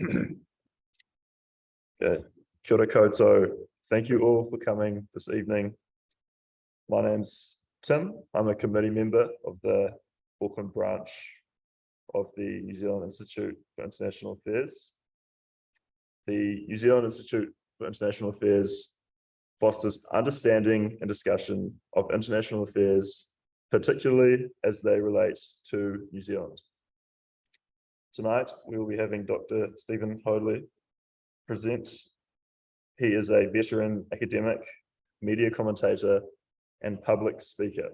Okay. Kia ora koutou. Thank you all for coming this evening. My name's Tim. I'm a committee member of the Auckland branch of the New Zealand Institute for International Affairs. The New Zealand Institute for International Affairs fosters understanding and discussion of international affairs, particularly as they relate to New Zealand. Tonight, we will be having Dr. Stephen Hoadley present. He is a veteran academic, media commentator, and public speaker.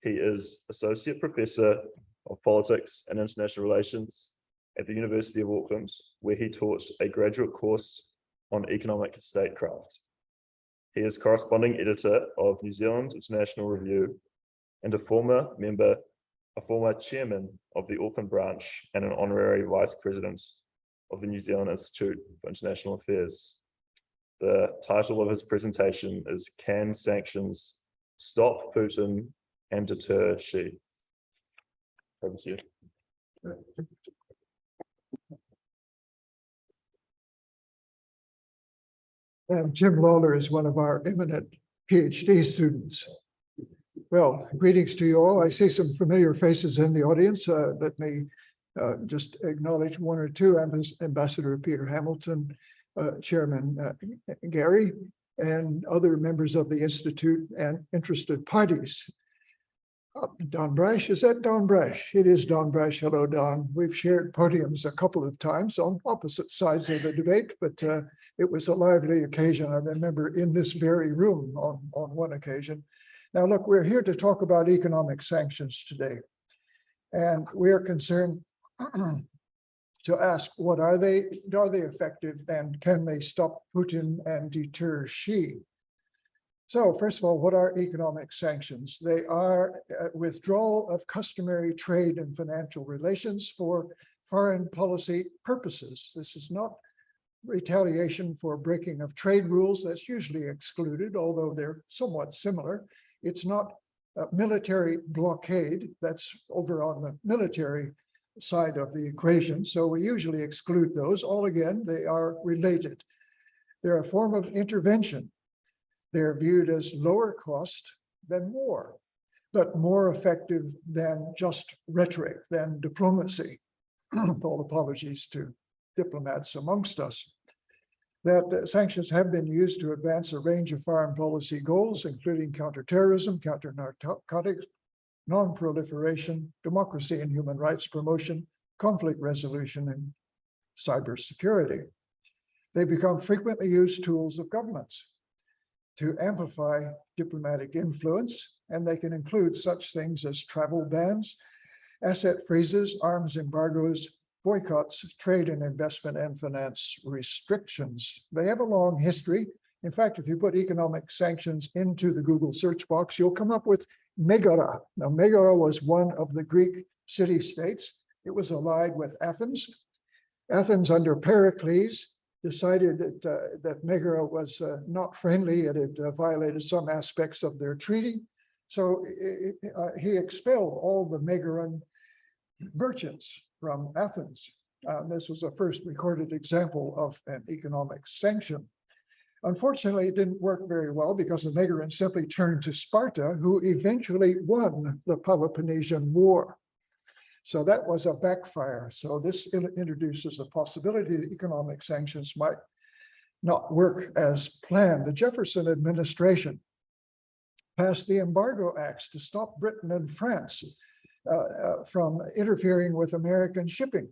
He is Associate Professor of Politics and International Relations at the University of Auckland, where he taught a graduate course on Economic Statecraft. He is corresponding editor of New Zealand International Review and a former chairman of the Auckland branch and an honorary vice president of the New Zealand Institute for International Affairs. The title of his presentation is Can Sanctions Stop Putin and Deter Xi? Over to you. Jim Lawler is one of our eminent PhD students. Well, greetings to you all. I see some familiar faces in the audience. Let me just acknowledge one or two: Ambassador Peter Hamilton, Chairman Gary, and other members of the Institute and interested parties. Don Brash, is that Don Brash? It is Don Brash. Hello, Don. We've shared podiums a couple of times on opposite sides of the debate, but it was a lively occasion. I remember in this very room on one occasion. Now, look, we're here to talk about economic sanctions today. And we are concerned to ask, what are they? Are they effective? And can they stop Putin and deter Xi? So first of all, what are economic sanctions? They are withdrawal of customary trade and financial relations for foreign policy purposes. This is not retaliation for breaking of trade rules. That's usually excluded, although they're somewhat similar. It's not military blockade. That's over on the military side of the equation. So we usually exclude those. All again, they are related. They're a form of intervention. They're viewed as lower cost than war, but more effective than just rhetoric, than diplomacy, with all apologies to diplomats amongst us. That sanctions have been used to advance a range of foreign policy goals, including counterterrorism, counter-narcotics, non-proliferation, democracy and human rights promotion, conflict resolution, and cybersecurity. They become frequently used tools of governments to amplify diplomatic influence, and they can include such things as travel bans, asset freezes, arms embargoes, boycotts, trade and investment, and finance restrictions. They have a long history. In fact, if you put economic sanctions into the Google search box, you'll come up with Megara. Now, Megara was one of the Greek city-states. It was allied with Athens. Athens, under Pericles, decided that Megara was not friendly and it violated some aspects of their treaty. So he expelled all the Megaran merchants from Athens. This was the first recorded example of an economic sanction. Unfortunately, it didn't work very well because the Megarans simply turned to Sparta, who eventually won the Peloponnesian War. So that was a backfire. So this introduces a possibility that economic sanctions might not work as planned. The Jefferson administration passed the Embargo Acts to stop Britain and France from interfering with American shipping.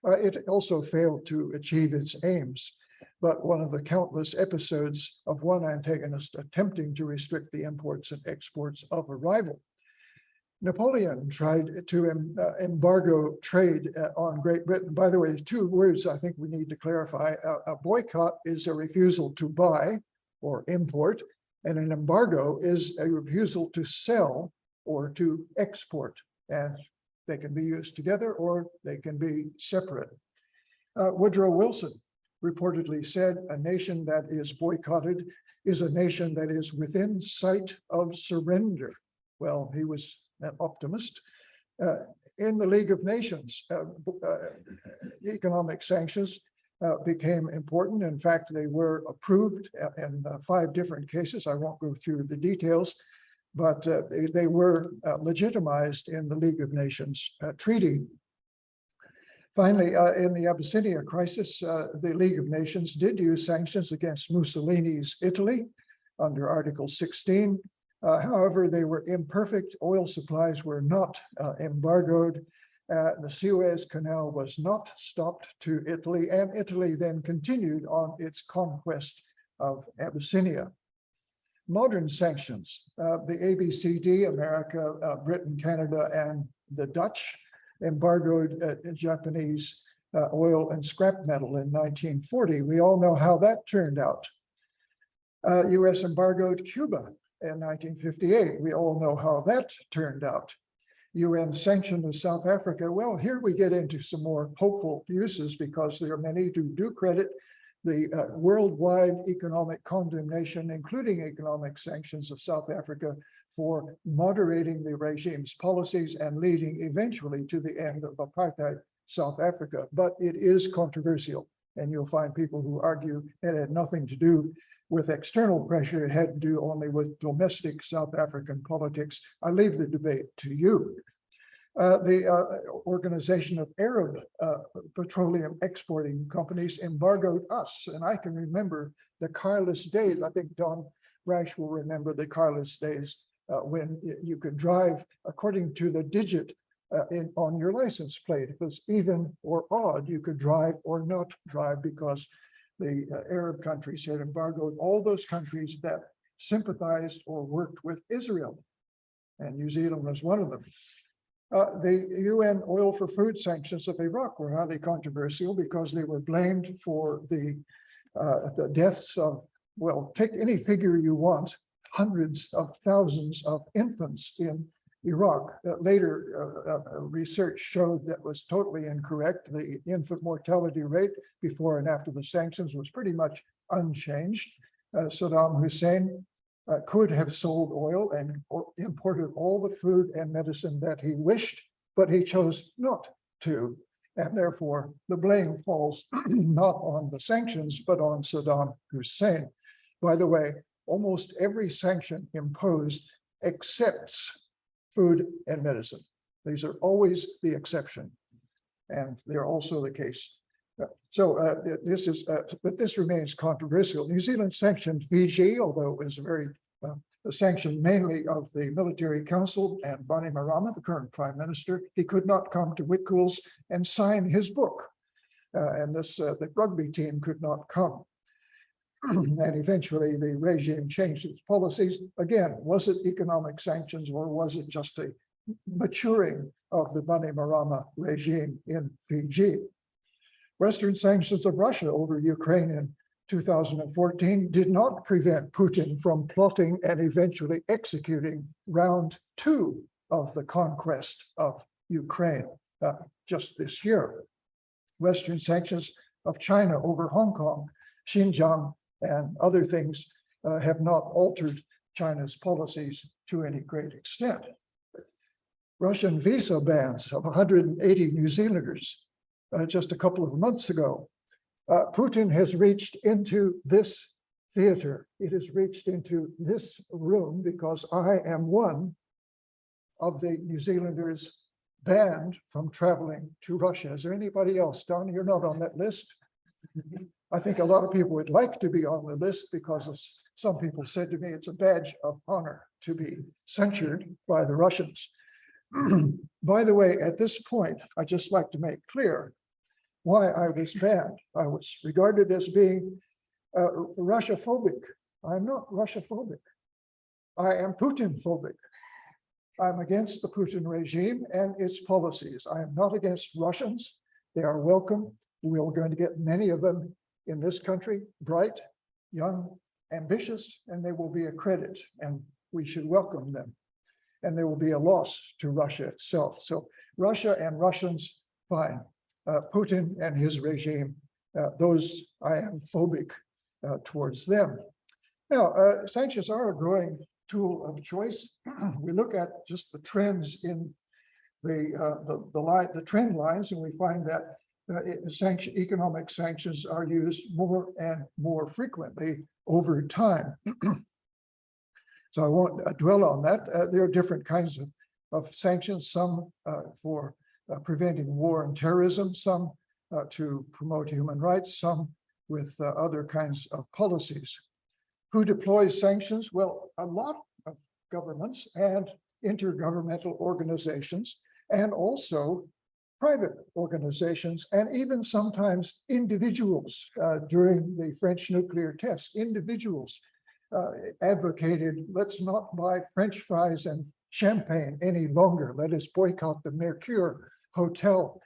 It also failed to achieve its aims, but one of the countless episodes of one antagonist attempting to restrict the imports and exports of a rival. Napoleon tried to embargo trade on Great Britain. By the way, two words I think we need to clarify. A boycott is a refusal to buy or import, and an embargo is a refusal to sell or to export. And they can be used together or they can be separate. Woodrow Wilson reportedly said, a nation that is boycotted is a nation that is within sight of surrender. Well, he was an optimist. In the League of Nations, economic sanctions became important. In fact, they were approved in 5 different cases. I won't go through the details, but they were legitimized in the League of Nations Treaty. Finally, in the Abyssinia crisis, the League of Nations did use sanctions against Mussolini's Italy under Article 16. However, they were imperfect. Oil supplies were not embargoed. The Suez Canal was not stopped to Italy, and Italy then continued on its conquest of Abyssinia. Modern sanctions, the ABCD, America, Britain, Canada, and the Dutch, embargoed Japanese oil and scrap metal in 1940. We all know how that turned out. US embargoed Cuba in 1958. We all know how that turned out. UN sanctioned of South Africa. Well, here we get into some more hopeful uses because there are many who do credit the worldwide economic condemnation, including economic sanctions of South Africa, for moderating the regime's policies and leading eventually to the end of apartheid South Africa. But it is controversial, and you'll find people who argue it had nothing to do with external pressure. It had to do only with domestic South African politics. I leave the debate to you. The Organization of Arab Petroleum Exporting Companies embargoed us, and I can remember the carless days. I think Don Brash will remember the carless days when you could drive according to the digit on your license plate. If it was even or odd, you could drive or not drive because the Arab countries had embargoed all those countries that sympathized or worked with Israel, and New Zealand was one of them. The UN oil for food sanctions of Iraq were highly controversial because they were blamed for the deaths of, well, take any figure you want, hundreds of thousands of infants in Iraq. Later research showed that was totally incorrect. The infant mortality rate before and after the sanctions was pretty much unchanged. Saddam Hussein could have sold oil and imported all the food and medicine that he wished, but he chose not to. And therefore, the blame falls not on the sanctions, but on Saddam Hussein. By the way, almost every sanction imposed accepts food and medicine. These are always the exception, and they're also the case. But this remains controversial. New Zealand sanctioned Fiji, although it was a sanction mainly of the military council and Bainimarama, the current prime minister. He could not come to Whitcoulls and sign his book, and the rugby team could not come. And eventually the regime changed its policies. Again, was it economic sanctions or was it just a maturing of the Bainimarama regime in Fiji? Western sanctions of Russia over Ukraine in 2014 did not prevent Putin from plotting and eventually executing round 2 of the conquest of Ukraine just this year. Western sanctions of China over Hong Kong, Xinjiang, and other things have not altered China's policies to any great extent. Russian visa bans of 180 New Zealanders just a couple of months ago. Putin has reached into this theater. It has reached into this room because I am one of the New Zealanders banned from traveling to Russia. Is there anybody else? Don, you're not on that list. I think a lot of people would like to be on the list because, as some people said to me, it's a badge of honor to be censured by the Russians. By the way, at this point, I'd just like to make clear why I was banned. I was regarded as being Russia-phobic. I'm not Russia-phobic. I am Putin-phobic. I'm against the Putin regime and its policies. I am not against Russians. They are welcome. We're going to get many of them in this country, bright, young, ambitious, and they will be a credit, and we should welcome them. And there will be a loss to Russia itself. So Russia and Russians, fine. Putin and his regime, those I am phobic towards them. Now, sanctions are a growing tool of choice. We look at just the trends in the trend lines, and we find that economic sanctions are used more and more frequently over time. So I won't dwell on that. There are different kinds of sanctions, some for preventing war and terrorism, some to promote human rights, some with other kinds of policies. Who deploys sanctions? Well, a lot of governments and intergovernmental organizations, and also private organizations, and even sometimes individuals. During the French nuclear test, individuals advocated, let's not buy French fries and champagne any longer. Let us boycott the Mercure Hotel.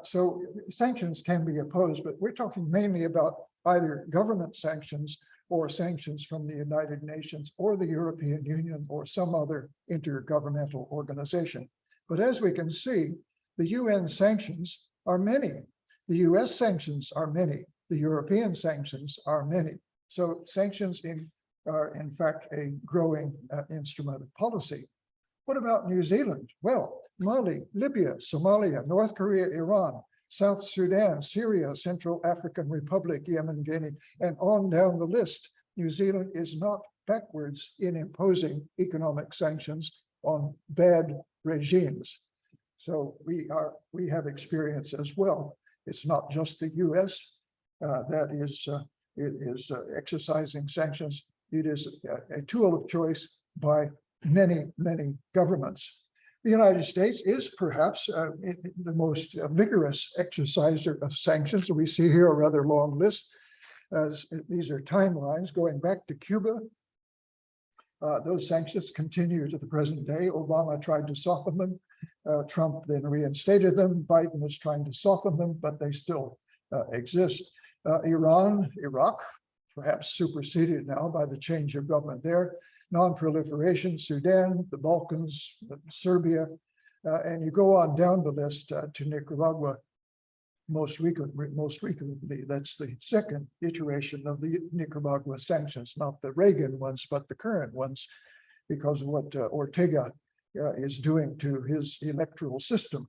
So sanctions can be opposed, but we're talking mainly about either government sanctions or sanctions from the United Nations or the European Union or some other intergovernmental organization. But as we can see, the UN sanctions are many. The US sanctions are many. The European sanctions are many. So sanctions are in fact a growing instrument of policy. What about New Zealand? Well, Mali, Libya, Somalia, North Korea, Iran, South Sudan, Syria, Central African Republic, Yemen, Guinea, and on down the list. New Zealand is not backwards in imposing economic sanctions on bad regimes. So we have experience as well. It's not just the US that is exercising sanctions. It is a tool of choice by many, many governments. The United States is perhaps the most vigorous exerciser of sanctions. We see here a rather long list. These are timelines going back to Cuba. Those sanctions continue to the present day. Obama tried to soften them. Trump then reinstated them. Biden is trying to soften them, but they still exist. Iran, Iraq, perhaps superseded now by the change of government there. Non-proliferation, Sudan, the Balkans, Serbia, and you go on down the list to Nicaragua. Most recently, that's the second iteration of the Nicaragua sanctions, not the Reagan ones, but the current ones, because of what Ortega is doing to his electoral system.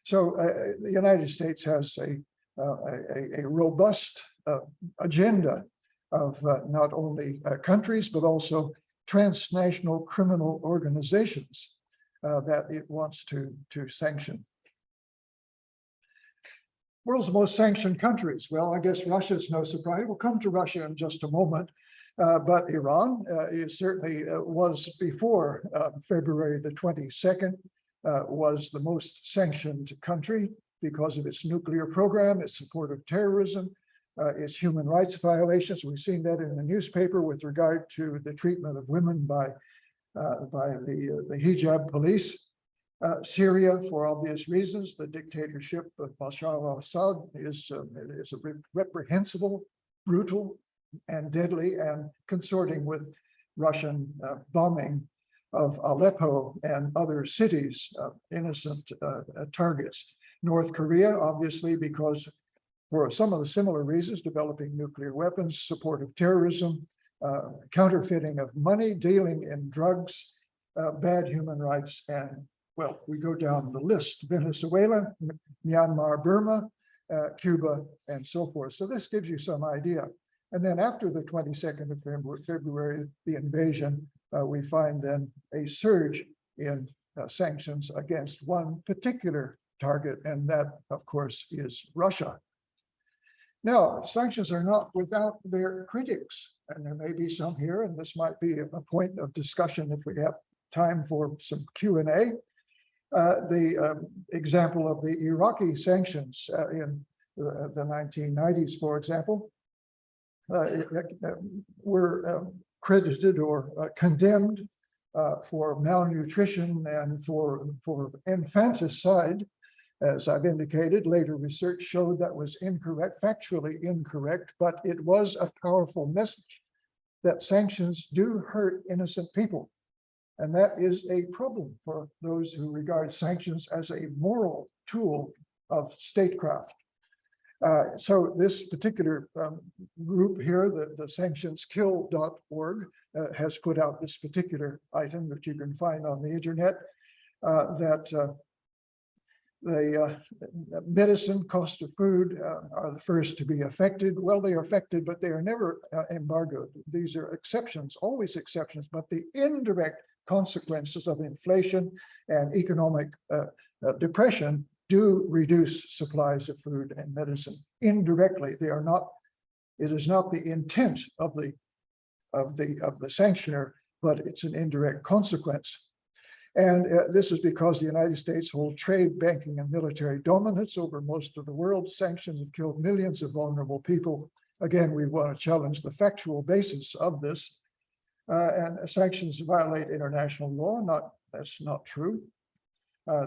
So the United States has a robust agenda of not only countries, but also transnational criminal organizations that it wants to sanction. World's most sanctioned countries. Well, I guess Russia is no surprise. We'll come to Russia in just a moment. But Iran certainly was before February the 22nd, was the most sanctioned country because of its nuclear program, its support of terrorism, its human rights violations. We've seen that in the newspaper with regard to the treatment of women by the hijab police. Syria, for obvious reasons, the dictatorship of Bashar al-Assad is a reprehensible, brutal, and deadly, and consorting with Russian bombing of Aleppo and other cities, innocent targets. North Korea, obviously, because for some of the similar reasons, developing nuclear weapons, support of terrorism, counterfeiting of money, dealing in drugs, bad human rights, and well, we go down the list: Venezuela, Myanmar, Burma, Cuba, and so forth. So this gives you some idea. And then after the 22nd of February, the invasion, we find then a surge in sanctions against one particular target, and that, of course, is Russia. Now, sanctions are not without their critics, and there may be some here, and this might be a point of discussion if we have time for some Q&A. The example of the Iraqi sanctions in the 1990s, for example, were credited or condemned for malnutrition and for infanticide. As I've indicated, later research showed that was incorrect, factually incorrect, but it was a powerful message that sanctions do hurt innocent people. And that is a problem for those who regard sanctions as a moral tool of statecraft. So this particular group here, the sanctionskill.org, has put out this particular item that you can find on the internet that The medicine, cost of food are the first to be affected. Well, they are affected, but they are never embargoed. These are exceptions, always exceptions, but the indirect consequences of inflation and economic depression do reduce supplies of food and medicine indirectly. They are not, it is not the intent of the sanctioner, but it's an indirect consequence. And this is because the United States hold trade, banking, and military dominance over most of the world. Sanctions have killed millions of vulnerable people. Again, we want to challenge the factual basis of this. And sanctions violate international law. That's not true.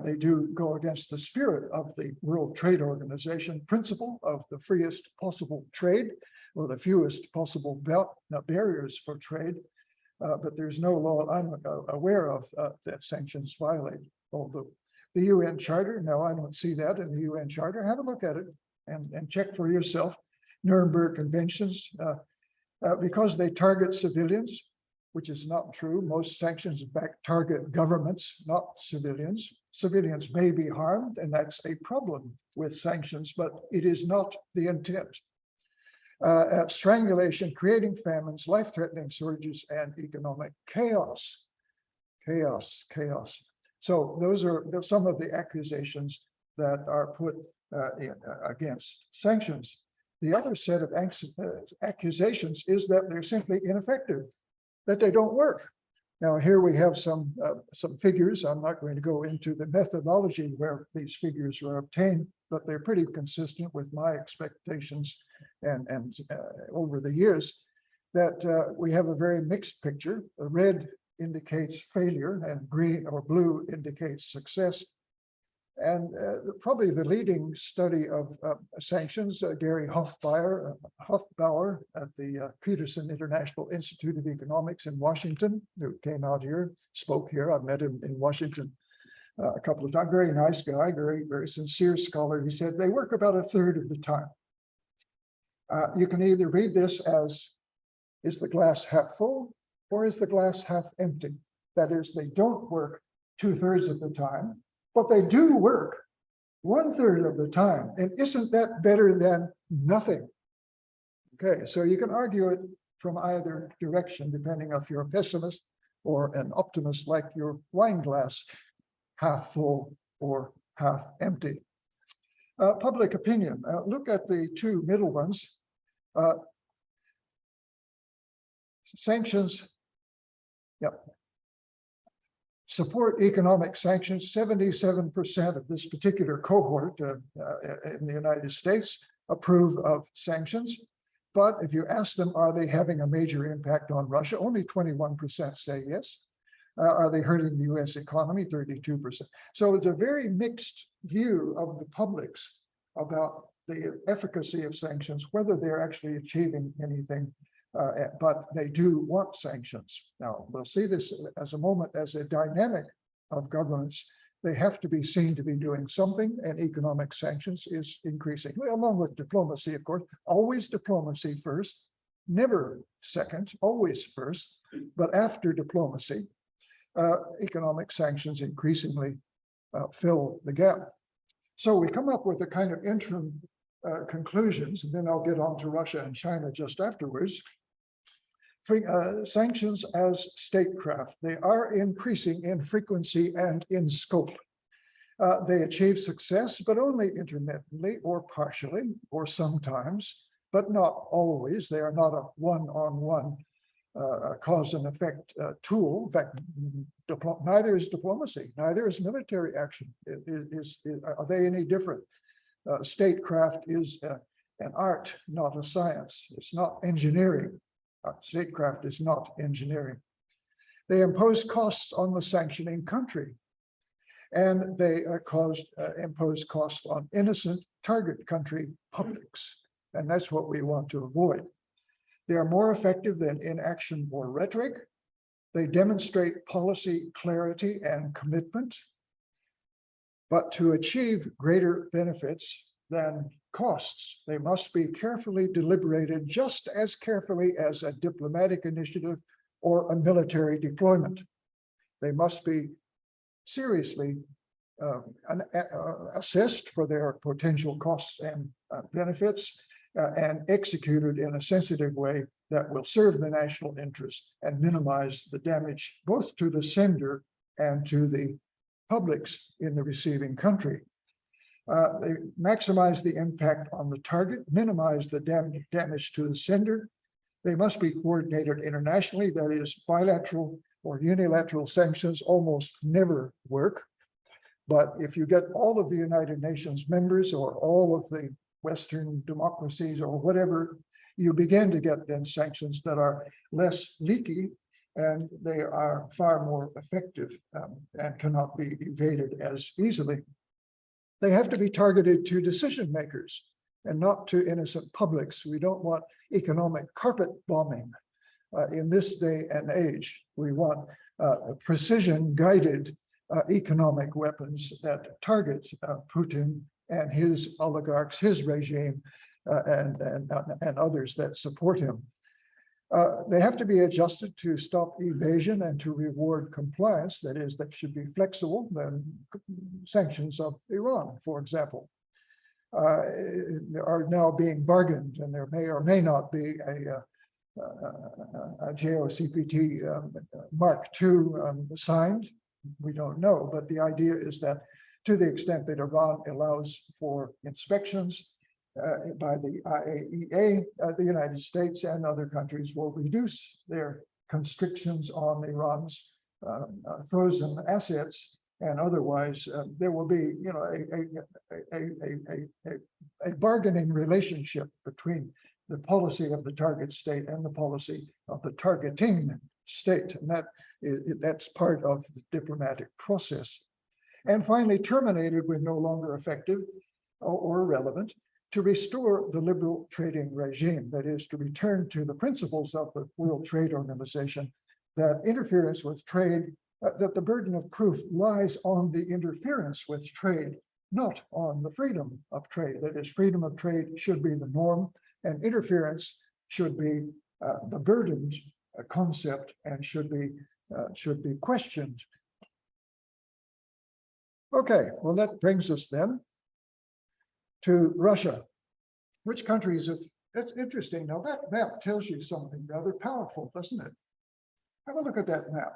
They do go against the spirit of the World Trade Organization principle of the freest possible trade, or the fewest possible barriers for trade. But there's no law I'm aware of that sanctions violate. Although the UN Charter, no, I don't see that in the UN Charter. Have a look at it and check for yourself. Nuremberg Conventions, because they target civilians, which is not true. Most sanctions, in fact, target governments, not civilians. Civilians may be harmed, and that's a problem with sanctions, but it is not the intent. Strangulation, creating famines, life-threatening surges, and economic chaos. Chaos. So those are some of the accusations that are put against sanctions. The other set of accusations is that they're simply ineffective, that they don't work. Now, here we have some figures. I'm not going to go into the methodology where these figures were obtained, but they're pretty consistent with my expectations and over the years, that we have a very mixed picture. The red indicates failure and green or blue indicates success. And probably the leading study of sanctions, Gary Hofbauer at the Peterson International Institute of Economics in Washington, who came out here, spoke here. I've met him in Washington a couple of times. Very nice guy, very sincere scholar. He said they work about a third of the time. You can either read this as, is the glass half full or is the glass half empty? That is, they don't work 2/3 of the time, but they do work 1/3 of the time. And isn't that better than nothing? Okay, so you can argue it from either direction, depending if you're a pessimist or an optimist, like your wine glass, half full or half empty. Public opinion. Look at the two middle ones. Sanctions. Yep. Support economic sanctions. 77% of this particular cohort in the United States approve of sanctions. But if you ask them, are they having a major impact on Russia? Only 21% say yes. Are they hurting the US economy? 32%. So it's a very mixed view of the publics about the efficacy of sanctions, whether they're actually achieving anything, but they do want sanctions. Now, we'll see this as a moment as a dynamic of governments. They have to be seen to be doing something, and economic sanctions is increasing, along with diplomacy, of course. Always diplomacy first, never second, always first, but after diplomacy, economic sanctions increasingly fill the gap. So we come up with a kind of interim conclusions, and then I'll get on to Russia and China just afterwards. Sanctions as statecraft, they are increasing in frequency and in scope. They achieve success, but only intermittently or partially, or sometimes, but not always. They are not a one-on-one cause and effect tool. In fact, neither is diplomacy, neither is military action. Are they any different? Statecraft is an art, not a science. It's not engineering. Statecraft is not engineering. They impose costs on the sanctioning country, and they impose costs on innocent target country publics, and that's what we want to avoid. They are more effective than inaction or rhetoric. They demonstrate policy clarity and commitment, but to achieve greater benefits than costs, they must be carefully deliberated, just as carefully as a diplomatic initiative or a military deployment. They must be seriously assessed for their potential costs and benefits, and executed in a sensitive way that will serve the national interest and minimize the damage both to the sender and to the publics in the receiving country. They maximize the impact on the target, minimize the damage to the sender. They must be coordinated internationally, that is, bilateral or unilateral sanctions almost never work. But if you get all of the United Nations members or all of the Western democracies or whatever, you begin to get then sanctions that are less leaky, and they are far more effective and cannot be evaded as easily. They have to be targeted to decision makers and not to innocent publics. We don't want economic carpet bombing in this day and age. We want precision guided economic weapons that target Putin and his oligarchs, his regime, and others that support him. They have to be adjusted to stop evasion and to reward compliance. That is, that should be flexible. The sanctions of Iran, for example, are now being bargained, and there may or may not be a JOCPT Mark II signed. We don't know, but the idea is that to the extent that Iran allows for inspections by the IAEA, the United States and other countries will reduce their constrictions on Iran's frozen assets, and otherwise there will be, you know, a bargaining relationship between the policy of the target state and the policy of the targeting state, and that's part of the diplomatic process. And finally, terminated when no longer effective or relevant, to restore the liberal trading regime, that is, to return to the principles of the World Trade Organization, that interference with trade, that the burden of proof lies on the interference with trade, not on the freedom of trade. That is, freedom of trade should be the norm, and interference should be the burdened concept and should be questioned. Okay, well, that brings us then to Russia. Which countries have, that's interesting. Now that map tells you something rather powerful, doesn't it? Have a look at that map.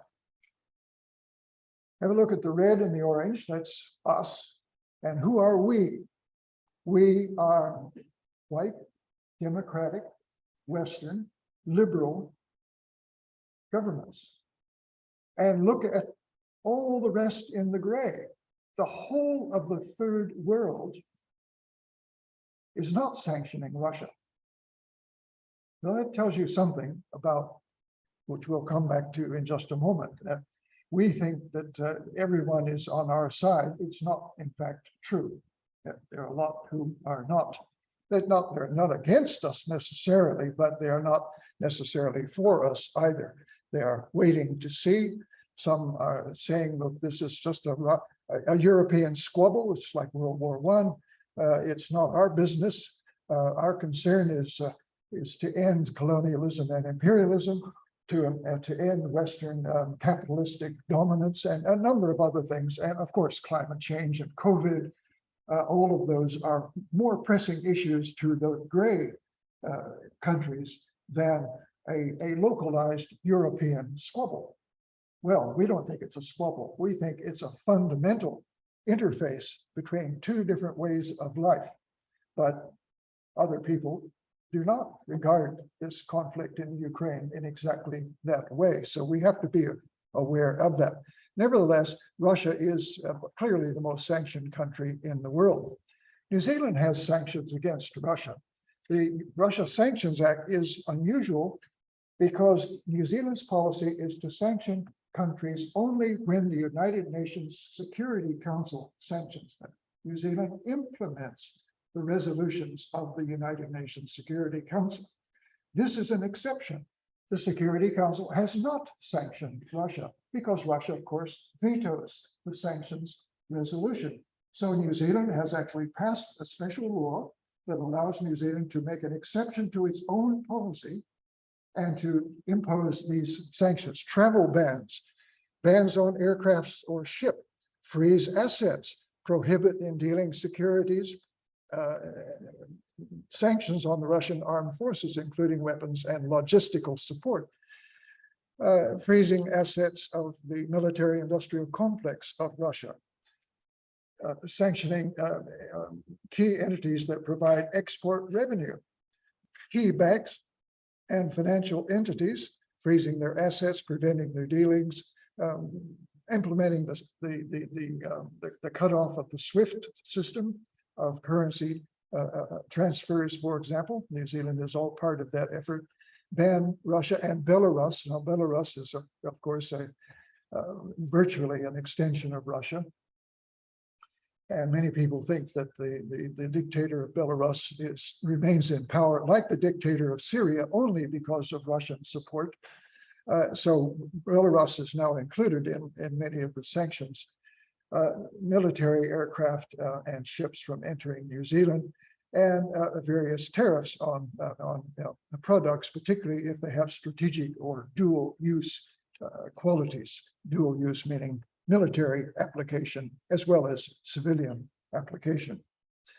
Have a look at the red and the orange, that's us. And who are we? We are white, democratic, Western, liberal governments. And look at all the rest in the gray. The whole of the third world is not sanctioning Russia. Now that tells you something about, which we'll come back to in just a moment, that we think that everyone is on our side. It's not, in fact, true. There are a lot who are not. They're not against us necessarily, but they are not necessarily for us either. They are waiting to see. Some are saying, look, this is just a European squabble. It's like World War I. It's not our business. Our concern is to end colonialism and imperialism, to end Western capitalistic dominance, and a number of other things. And of course, climate change and COVID, all of those are more pressing issues to the gray countries than a localized European squabble. Well, we don't think it's a squabble. We think it's a fundamental interface between two different ways of life. But other people do not regard this conflict in Ukraine in exactly that way. So we have to be aware of that. Nevertheless, Russia is clearly the most sanctioned country in the world. New Zealand has sanctions against Russia. The Russia Sanctions Act is unusual because New Zealand's policy is to sanction countries only when the United Nations Security Council sanctions them. New Zealand implements the resolutions of the United Nations Security Council. This is an exception. The Security Council has not sanctioned Russia because Russia, of course, vetoes the sanctions resolution. So New Zealand has actually passed a special law that allows New Zealand to make an exception to its own policy and to impose these sanctions, travel bans, bans on aircrafts or ship freeze assets, prohibit in dealing securities, sanctions on the Russian armed forces, including weapons and logistical support, freezing assets of the military-industrial complex of Russia, sanctioning key entities that provide export revenue, key banks and financial entities, freezing their assets, preventing their dealings, implementing the cutoff of the SWIFT system of currency transfers, for example. New Zealand is all part of that effort. Ban Russia and Belarus. Now, Belarus is, of course, virtually an extension of Russia. And many people think that the dictator of Belarus remains in power, like the dictator of Syria, only because of Russian support. So Belarus is now included in many of the sanctions. Military aircraft and ships from entering New Zealand, and various tariffs on the products, particularly if they have strategic or dual use qualities. Dual use meaning military application as well as civilian application.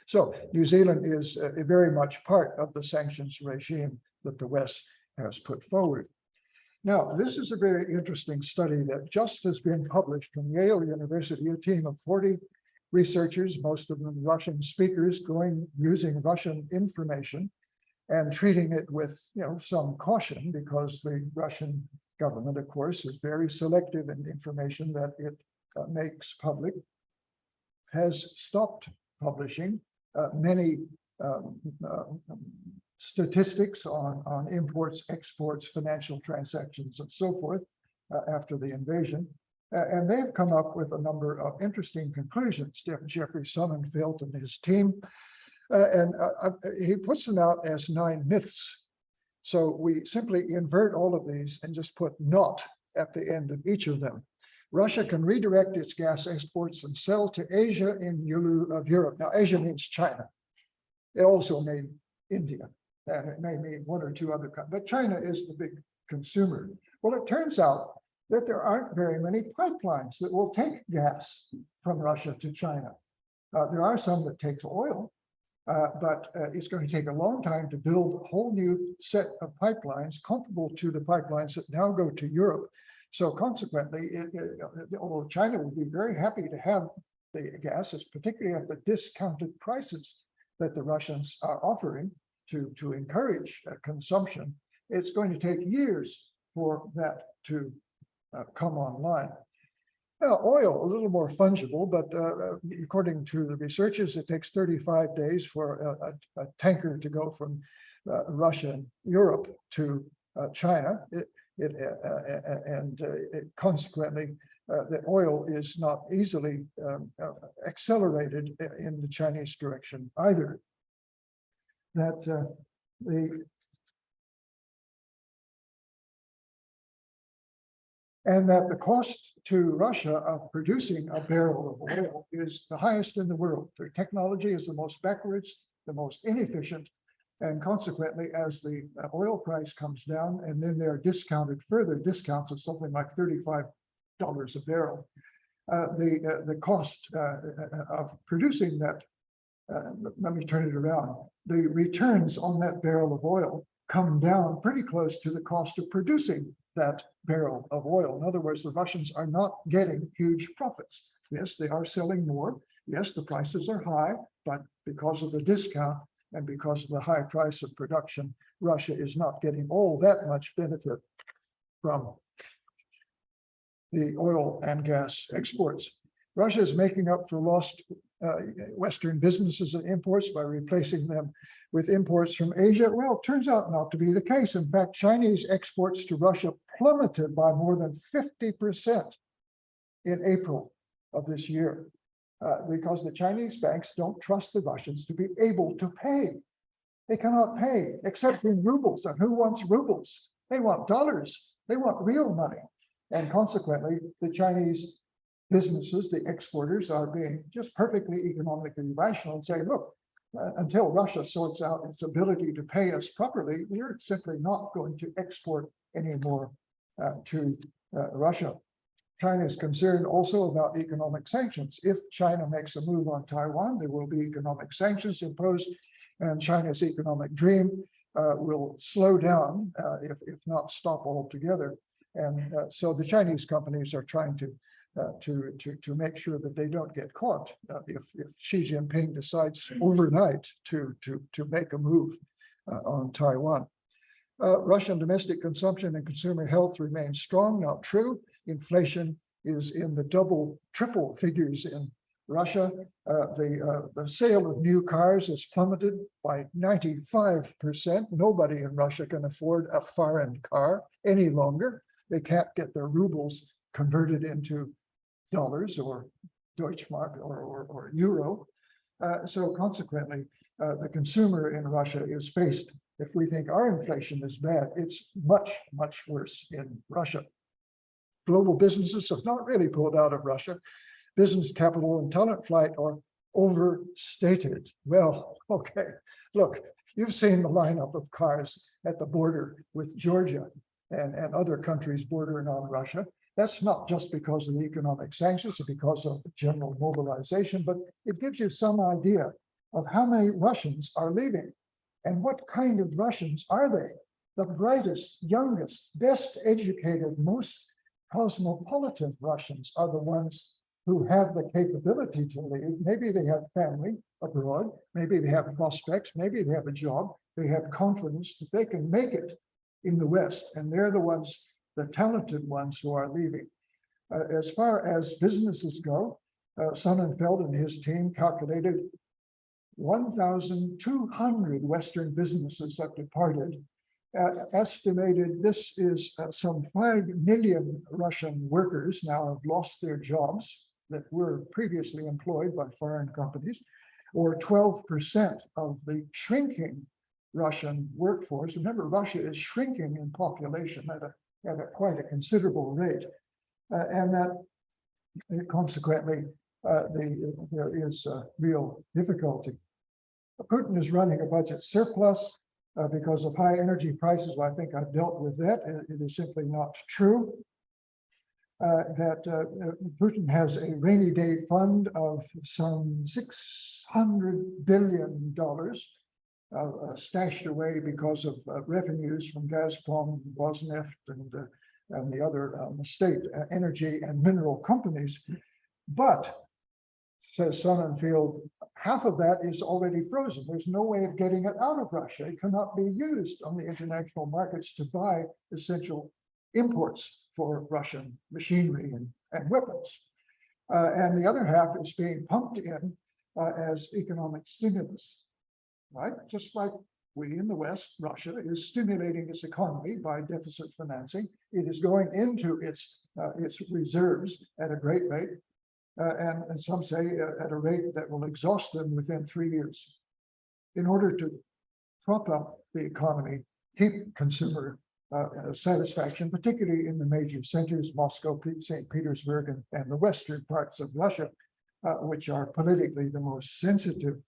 So New Zealand is very much part of the sanctions regime that the West has put forward. Now, this is a very interesting study that just has been published from Yale University, a team of 40 researchers, most of them Russian speakers, using Russian information and treating it with some caution, because the Russian government, of course, is very selective in the information that it makes public, has stopped publishing many statistics on imports, exports, financial transactions, and so forth after the invasion. And they've come up with a number of interesting conclusions. Jeffrey Sonnenfeld and his team, he puts them out as 9 myths. So we simply invert all of these and just put not at the end of each of them. Russia can redirect its gas exports and sell to Asia in lieu of Europe. Now, Asia means China. It also means India. And it may mean 1 or 2 other countries, but China is the big consumer. Well, it turns out that there aren't very many pipelines that will take gas from Russia to China. There are some that take oil, but it's going to take a long time to build a whole new set of pipelines comparable to the pipelines that now go to Europe. So consequently, although China would be very happy to have the gases, particularly at the discounted prices that the Russians are offering to encourage consumption, it's going to take years for that to come online. Now, oil, a little more fungible, but according to the researchers, it takes 35 days for a tanker to go from Russia and Europe to China. Consequently, the oil is not easily accelerated in the Chinese direction either. That the cost to Russia of producing a barrel of oil is the highest in the world. Their technology is the most backwards, the most inefficient, and consequently, as the oil price comes down, and then they're discounted, further discounts of something like $35 a barrel, the cost of producing that, let me turn it around, the returns on that barrel of oil come down pretty close to the cost of producing that barrel of oil. In other words, the Russians are not getting huge profits. Yes, they are selling more. Yes, the prices are high, but because of the discount and because of the high price of production, Russia is not getting all that much benefit from the oil and gas exports. Russia is making up for lost Western businesses and imports by replacing them with imports from Asia. Well, it turns out not to be the case. In fact, Chinese exports to Russia plummeted by more than 50% in April of this year because the Chinese banks don't trust the Russians to be able to pay. They cannot pay except in rubles. And who wants rubles? They want dollars. They want real money. And consequently, the Chinese businesses, the exporters, are being just perfectly economically rational and say, look, until Russia sorts out its ability to pay us properly, we're simply not going to export anymore to Russia. China is concerned also about economic sanctions. If China makes a move on Taiwan, there will be economic sanctions imposed, and China's economic dream will slow down, if not stop altogether. And so the Chinese companies are trying to make sure that they don't get caught if Xi Jinping decides overnight to make a move on Taiwan. Russian domestic consumption and consumer health remain strong. Not true. Inflation is in the double, triple figures in Russia. The sale of new cars has plummeted by 95%. Nobody in Russia can afford a foreign car any longer. They can't get their rubles converted into dollars or Deutschmark or euro. So consequently, the consumer in Russia is faced. If we think our inflation is bad, it's much, much worse in Russia. Global businesses have not really pulled out of Russia. Business capital and talent flight are overstated. Well, okay, look, you've seen the lineup of cars at the border with Georgia and other countries bordering on Russia. That's not just because of the economic sanctions or because of the general mobilization, but it gives you some idea of how many Russians are leaving. And what kind of Russians are they? The brightest, youngest, best educated, most cosmopolitan Russians are the ones who have the capability to leave. Maybe they have family abroad, maybe they have prospects, maybe they have a job, they have confidence that they can make it in the West, and they're the ones, the talented ones who are leaving. As far as businesses go, Sonnenfeld and his team calculated 1,200 Western businesses have departed. Estimated this is some 5 million Russian workers now have lost their jobs that were previously employed by foreign companies, or 12% of the shrinking Russian workforce. Remember, Russia is shrinking in population at quite a considerable rate, and that consequently there is real difficulty. Putin is running a budget surplus because of high energy prices. Well, I think I've dealt with that. It is simply not true. That Putin has a rainy day fund of some $600 billion stashed away because of revenues from Gazprom, Rosneft, and the other state energy and mineral companies. But, says Sonnenfeld, half of that is already frozen. There's no way of getting it out of Russia. It cannot be used on the international markets to buy essential imports for Russian machinery and weapons. And the other half is being pumped in as economic stimulus, right? Just like we in the West, Russia is stimulating its economy by deficit financing. It is going into its reserves at a great rate. And some say at a rate that will exhaust them within 3 years, in order to prop up the economy, keep consumer satisfaction, particularly in the major centers, Moscow, St. Petersburg, and the western parts of Russia, which are politically the most sensitive.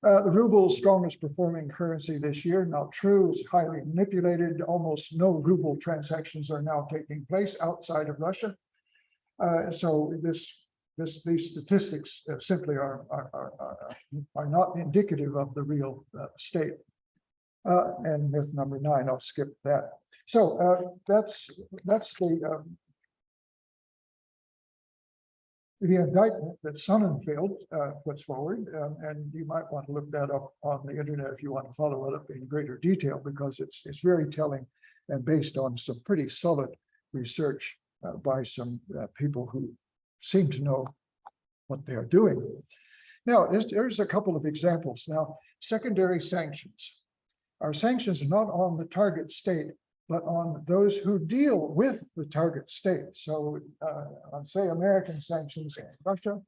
The ruble, strongest performing currency this year, not true, is highly manipulated. Almost no ruble transactions are now taking place outside of Russia. So these statistics simply are not indicative of the real state. And myth number 9, I'll skip that. So that's the indictment that Sonnenfeld puts forward, and you might want to look that up on the internet if you want to follow it up in greater detail, because it's very telling and based on some pretty solid research by some people who seem to know what they're doing. Now, there's a couple of examples. Now, secondary sanctions. Our sanctions are not on the target state, but on those who deal with the target state. So, say American sanctions in Russia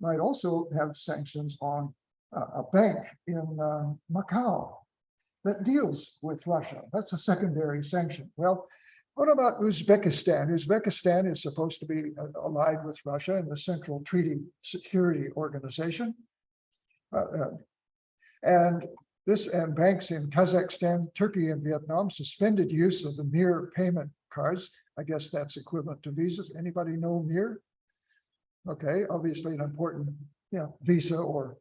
might also have sanctions on a bank in Macau that deals with Russia. That's a secondary sanction. Well, what about Uzbekistan? Uzbekistan is supposed to be allied with Russia in the Central Treaty Security Organization. And banks in Kazakhstan, Turkey, and Vietnam suspended use of the mirror payment cards I guess that's equivalent to visas. Anybody know MIR? Okay, obviously an important, visa or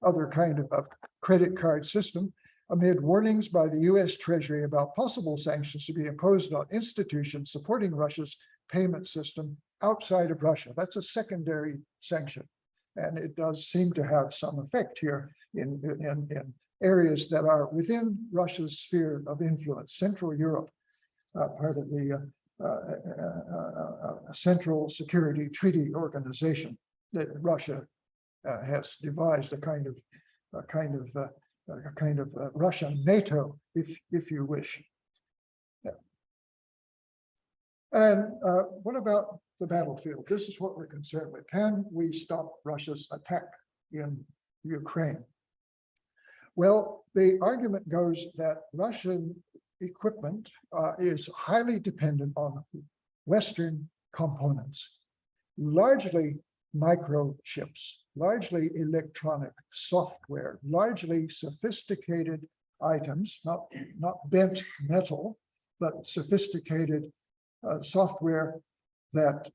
other kind of credit card system, amid warnings by the US Treasury about possible sanctions to be imposed on institutions supporting Russia's payment system outside of Russia. That's a secondary sanction. And it does seem to have some effect here in areas that are within Russia's sphere of influence. Central Europe, part of the Central Security Treaty Organization that Russia has devised, a kind of Russian NATO, if you wish. Yeah. And what about the battlefield? This is what we're concerned with. Can we stop Russia's attack in Ukraine? Well, the argument goes that Russian equipment is highly dependent on Western components, largely microchips, largely electronic software, largely sophisticated items, not bent metal, but sophisticated software that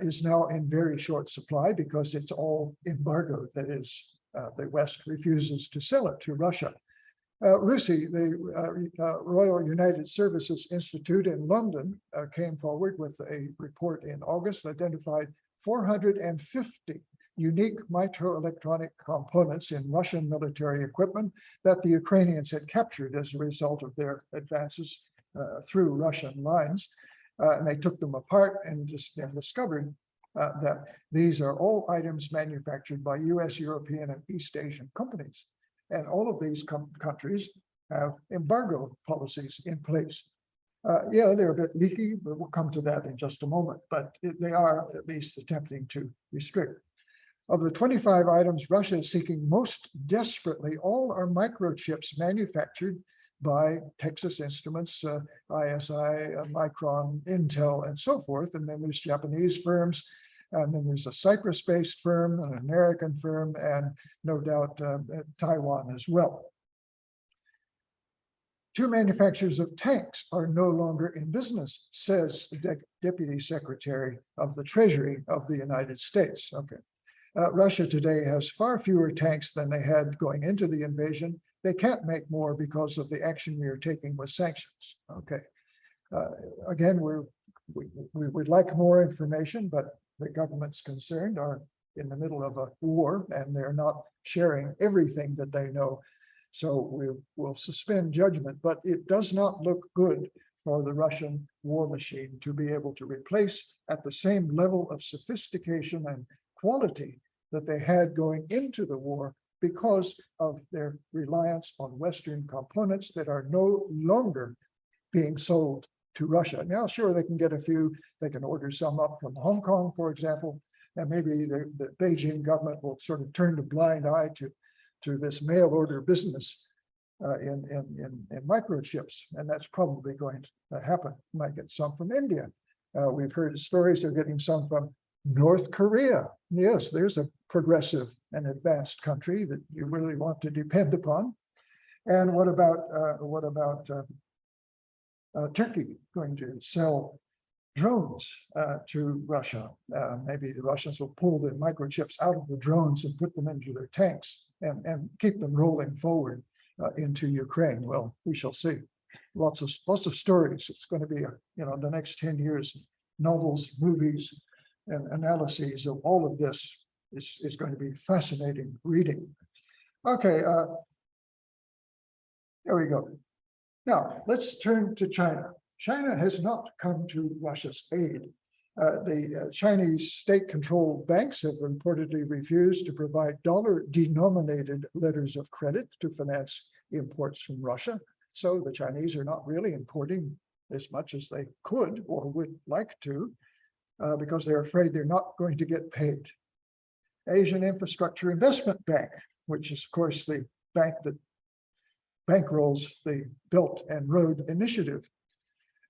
is now in very short supply because it's all embargoed. That is, the West refuses to sell it to Russia. RUSI, the Royal United Services Institute in London, came forward with a report in August, identified 450 unique microelectronic components in Russian military equipment that the Ukrainians had captured as a result of their advances through Russian lines. And they took them apart and discovered that these are all items manufactured by US, European, and East Asian companies. And all of these countries have embargo policies in place. Yeah, they're a bit leaky, but we'll come to that in just a moment. But they are at least attempting to restrict. Of the 25 items Russia is seeking most desperately, all are microchips manufactured by Texas Instruments, ISI, Micron, Intel, and so forth. And then there's Japanese firms, and then there's a Cyprus-based firm, an American firm, and no doubt Taiwan as well. 2 manufacturers of tanks are no longer in business, says the Deputy Secretary of the Treasury of the United States. Okay. Russia today has far fewer tanks than they had going into the invasion. They can't make more because of the action we are taking with sanctions. Okay. Again, we would like more information, but the governments concerned are in the middle of a war and they're not sharing everything that they know. So we will suspend judgment, but it does not look good for the Russian war machine to be able to replace at the same level of sophistication and quality that they had going into the war because of their reliance on Western components that are no longer being sold to Russia. Now, sure, they can get a few, they can order some up from Hong Kong, for example, and maybe the Beijing government will sort of turn a blind eye to this mail order business in microchips, and that's probably going to happen. Might get some from India. We've heard stories they're getting some from North Korea. Yes, there's a progressive and advanced country that you really want to depend upon. And what about Turkey going to sell drones to Russia? Maybe the Russians will pull the microchips out of the drones and put them into their tanks and keep them rolling forward into Ukraine. Well, we shall see. Lots of stories. It's going to be the next 10 years, novels, movies, and analyses of all of this is going to be fascinating reading. Okay, there we go. Now, let's turn to China. China has not come to Russia's aid. The Chinese state-controlled banks have reportedly refused to provide dollar-denominated letters of credit to finance imports from Russia. So the Chinese are not really importing as much as they could or would like to because they're afraid they're not going to get paid. Asian Infrastructure Investment Bank, which is, of course, the bank that bankrolls the Belt and Road Initiative,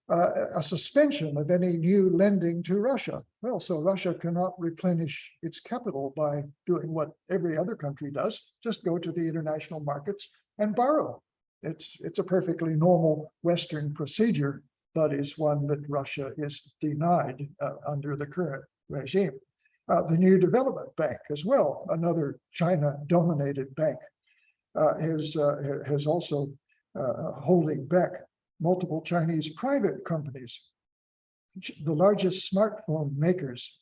a suspension of any new lending to Russia. Well, so Russia cannot replenish its capital by doing what every other country does, just go to the international markets and borrow. It's a perfectly normal Western procedure, but is one that Russia is denied under the current regime. The New Development Bank as well, another China-dominated bank, has also holding back multiple Chinese private companies. The largest smartphone makers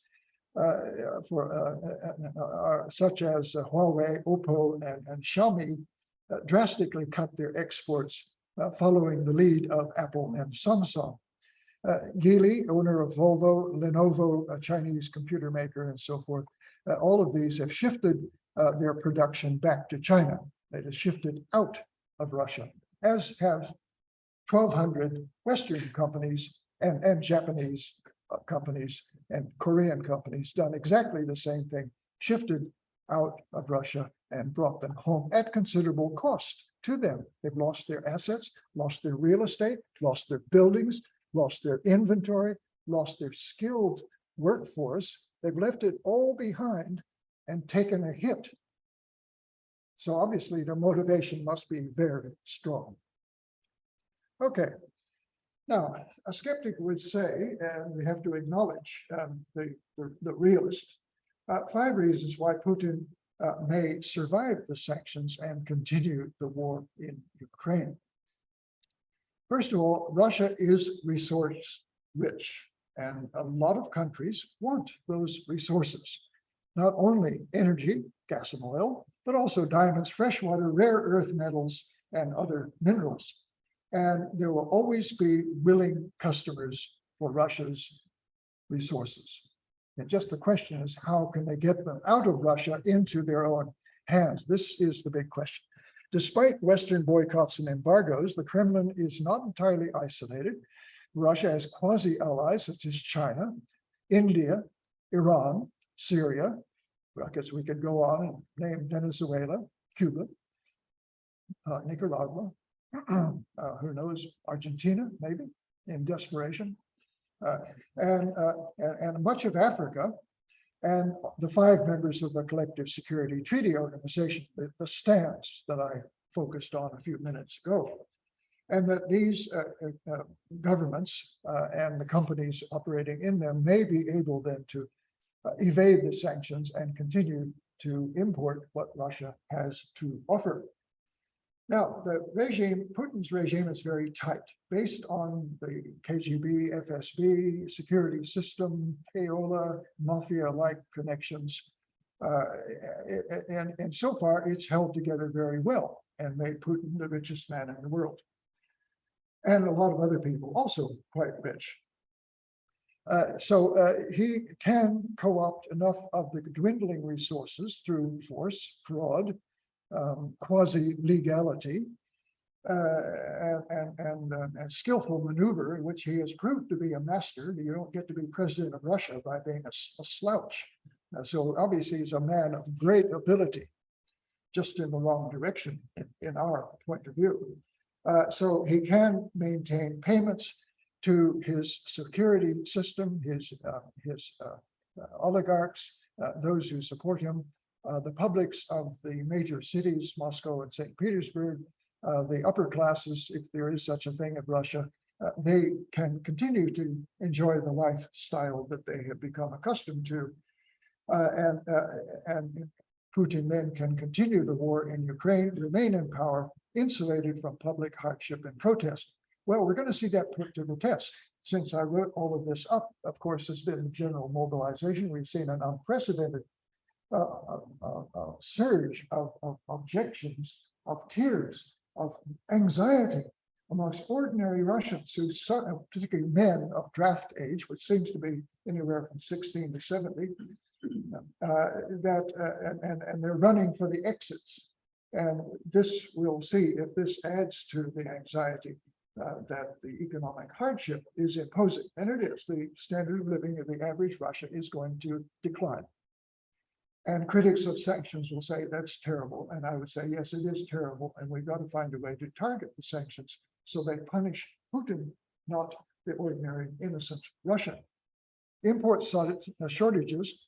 such as Huawei, Oppo, and Xiaomi drastically cut their exports following the lead of Apple and Samsung. Geely, owner of Volvo, Lenovo, a Chinese computer maker, and so forth, all of these have shifted their production back to China. It has shifted out of Russia, as have 1,200 Western companies and Japanese companies and Korean companies done exactly the same thing, shifted out of Russia and brought them home at considerable cost to them. They've lost their assets, lost their real estate, lost their buildings, lost their inventory, lost their skilled workforce. They've left it all behind and taken a hit. So obviously their motivation must be very strong. Okay, now a skeptic would say, and we have to acknowledge the realist, 5 reasons why Putin may survive the sanctions and continue the war in Ukraine. First of all, Russia is resource rich, and a lot of countries want those resources. Not only energy, gas and oil, but also diamonds, freshwater, rare earth metals, and other minerals. And there will always be willing customers for Russia's resources. And just the question is, how can they get them out of Russia into their own hands? This is the big question. Despite Western boycotts and embargoes, the Kremlin is not entirely isolated. Russia has quasi-allies such as China, India, Iran, Syria. I guess we could go on and name Venezuela, Cuba, Nicaragua, who knows, Argentina, maybe, in desperation, and much of Africa, and the 5 members of the Collective Security Treaty Organization, the stands that I focused on a few minutes ago. And that these governments and the companies operating in them may be able then to evade the sanctions and continue to import what Russia has to offer. Now, the regime, Putin's regime is very tight, based on the KGB, FSB, security system, payola, mafia-like connections. And so far, it's held together very well and made Putin the richest man in the world. And a lot of other people also quite rich. So he can co-opt enough of the dwindling resources through force, fraud, quasi-legality, and skillful maneuver, in which he has proved to be a master. You don't get to be president of Russia by being a slouch. So obviously he's a man of great ability, just in the wrong direction in our point of view. So he can maintain payments to his security system, his oligarchs, those who support him, the publics of the major cities, Moscow and St. Petersburg, the upper classes, if there is such a thing in Russia, they can continue to enjoy the lifestyle that they have become accustomed to. And Putin then can continue the war in Ukraine, remain in power, insulated from public hardship and protest. Well, we're going to see that put to the test. Since I wrote all of this up, of course, there's been general mobilization. We've seen an unprecedented surge of objections, of tears, of anxiety amongst ordinary Russians, who, particularly men of draft age, which seems to be anywhere from 16 to 70, and they're running for the exits. And this, we'll see if this adds to the anxiety that the economic hardship is imposing. And it is. The standard of living of the average Russian is going to decline. And critics of sanctions will say that's terrible. And I would say, yes, it is terrible. And we've got to find a way to target the sanctions so they punish Putin, not the ordinary innocent Russian. Import shortages.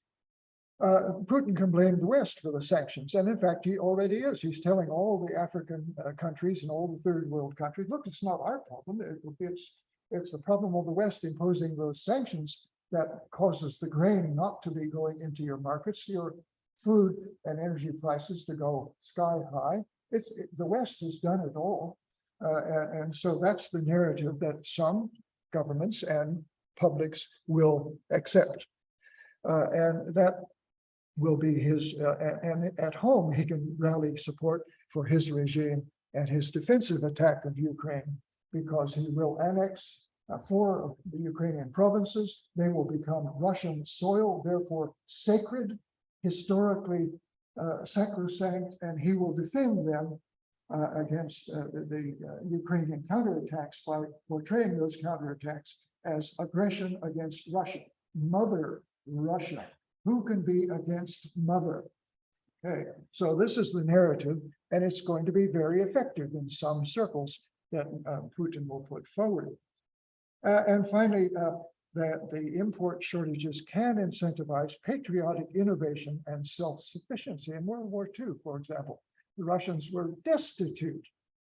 Putin can blame the West for the sanctions. And in fact, he already is. He's telling all the African countries and all the third world countries, look, it's not our problem. It's It's the problem of the West imposing those sanctions that causes the grain not to be going into your markets, your food and energy prices to go sky high. The West has done it all. And so that's the narrative that some governments and publics will accept. And that will be his, and at home, he can rally support for his regime and his defensive attack of Ukraine, because he will annex 4 of the Ukrainian provinces. They will become Russian soil, therefore sacred, historically sacrosanct, and he will defend them against the Ukrainian counterattacks by portraying those counterattacks as aggression against Russia, Mother Russia. Who can be against Mother? Okay, so this is the narrative, and it's going to be very effective in some circles that Putin will put forward. And finally, that the import shortages can incentivize patriotic innovation and self-sufficiency. In World War II, for example, the Russians were destitute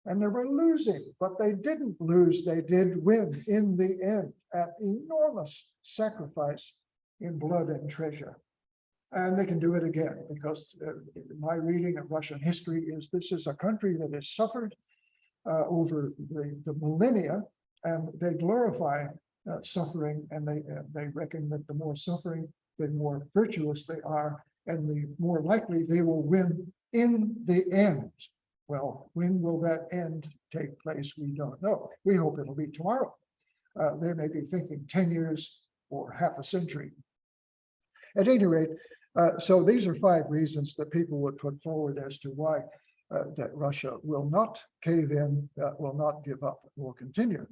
and they were losing, but they didn't lose, they did win in the end at enormous sacrifice in blood and treasure. And they can do it again, because my reading of Russian history is this is a country that has suffered over the millennia, and they glorify suffering, and they reckon that the more suffering, the more virtuous they are, and the more likely they will win in the end. Well, when will that end take place? We don't know. We hope it'll be tomorrow. They may be thinking 10 years or half a century. At any rate, so these are 5 reasons that people would put forward as to why that Russia will not cave in, will not give up, will continue.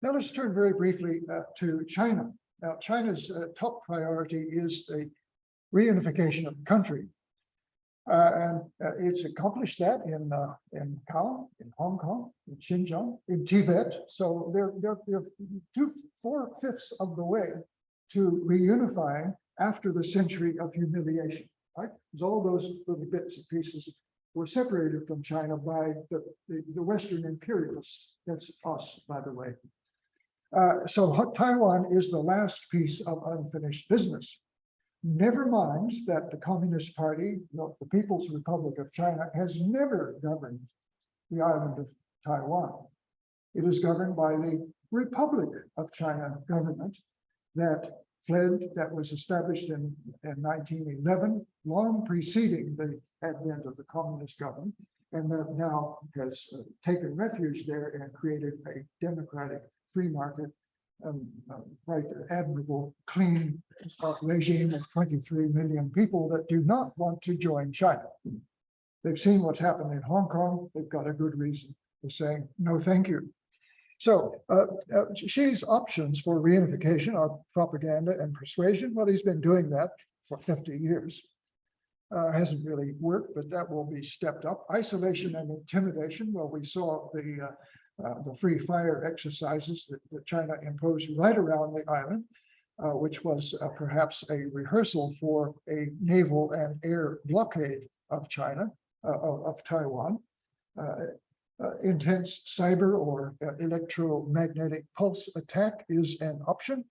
Now let's turn very briefly to China. Now, China's top priority is the reunification of the country. And it's accomplished that in Macau, in Hong Kong, in Xinjiang, in Tibet. So they're 4/5 of the way to reunifying after the century of humiliation, right? Because all those little bits and pieces were separated from China by the Western imperialists. That's us, by the way. So Taiwan is the last piece of unfinished business. Never mind that the Communist Party, the People's Republic of China, has never governed the island of Taiwan. It is governed by the Republic of China government that was established in 1911, long preceding the advent of the communist government, and that now has taken refuge there and created a democratic free market, quite admirable, clean regime of 23 million people that do not want to join China. They've seen what's happened in Hong Kong. They've got a good reason for saying, no, thank you. So Xi's options for reunification are propaganda and persuasion. Well, he's been doing that for 50 years. Hasn't really worked, but that will be stepped up. Isolation and intimidation. Well, we saw the free fire exercises that China imposed right around the island, which was perhaps a rehearsal for a naval and air blockade of China, of Taiwan. Intense cyber or electromagnetic pulse attack is an option.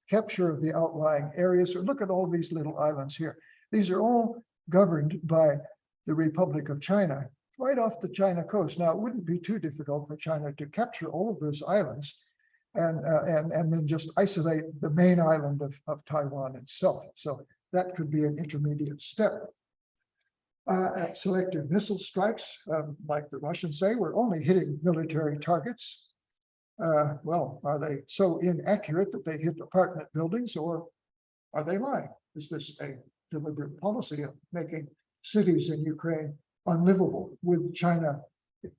Capture of the outlying areas. Look at all these little islands here. These are all governed by the Republic of China, right off the China coast. Now, it wouldn't be too difficult for China to capture all of those islands and then just isolate the main island of Taiwan itself. So that could be an intermediate step. Selective missile strikes, like the Russians say, we're only hitting military targets. Well, are they so inaccurate that they hit apartment buildings, or are they lying? Is this a deliberate policy of making cities in Ukraine unlivable? Would China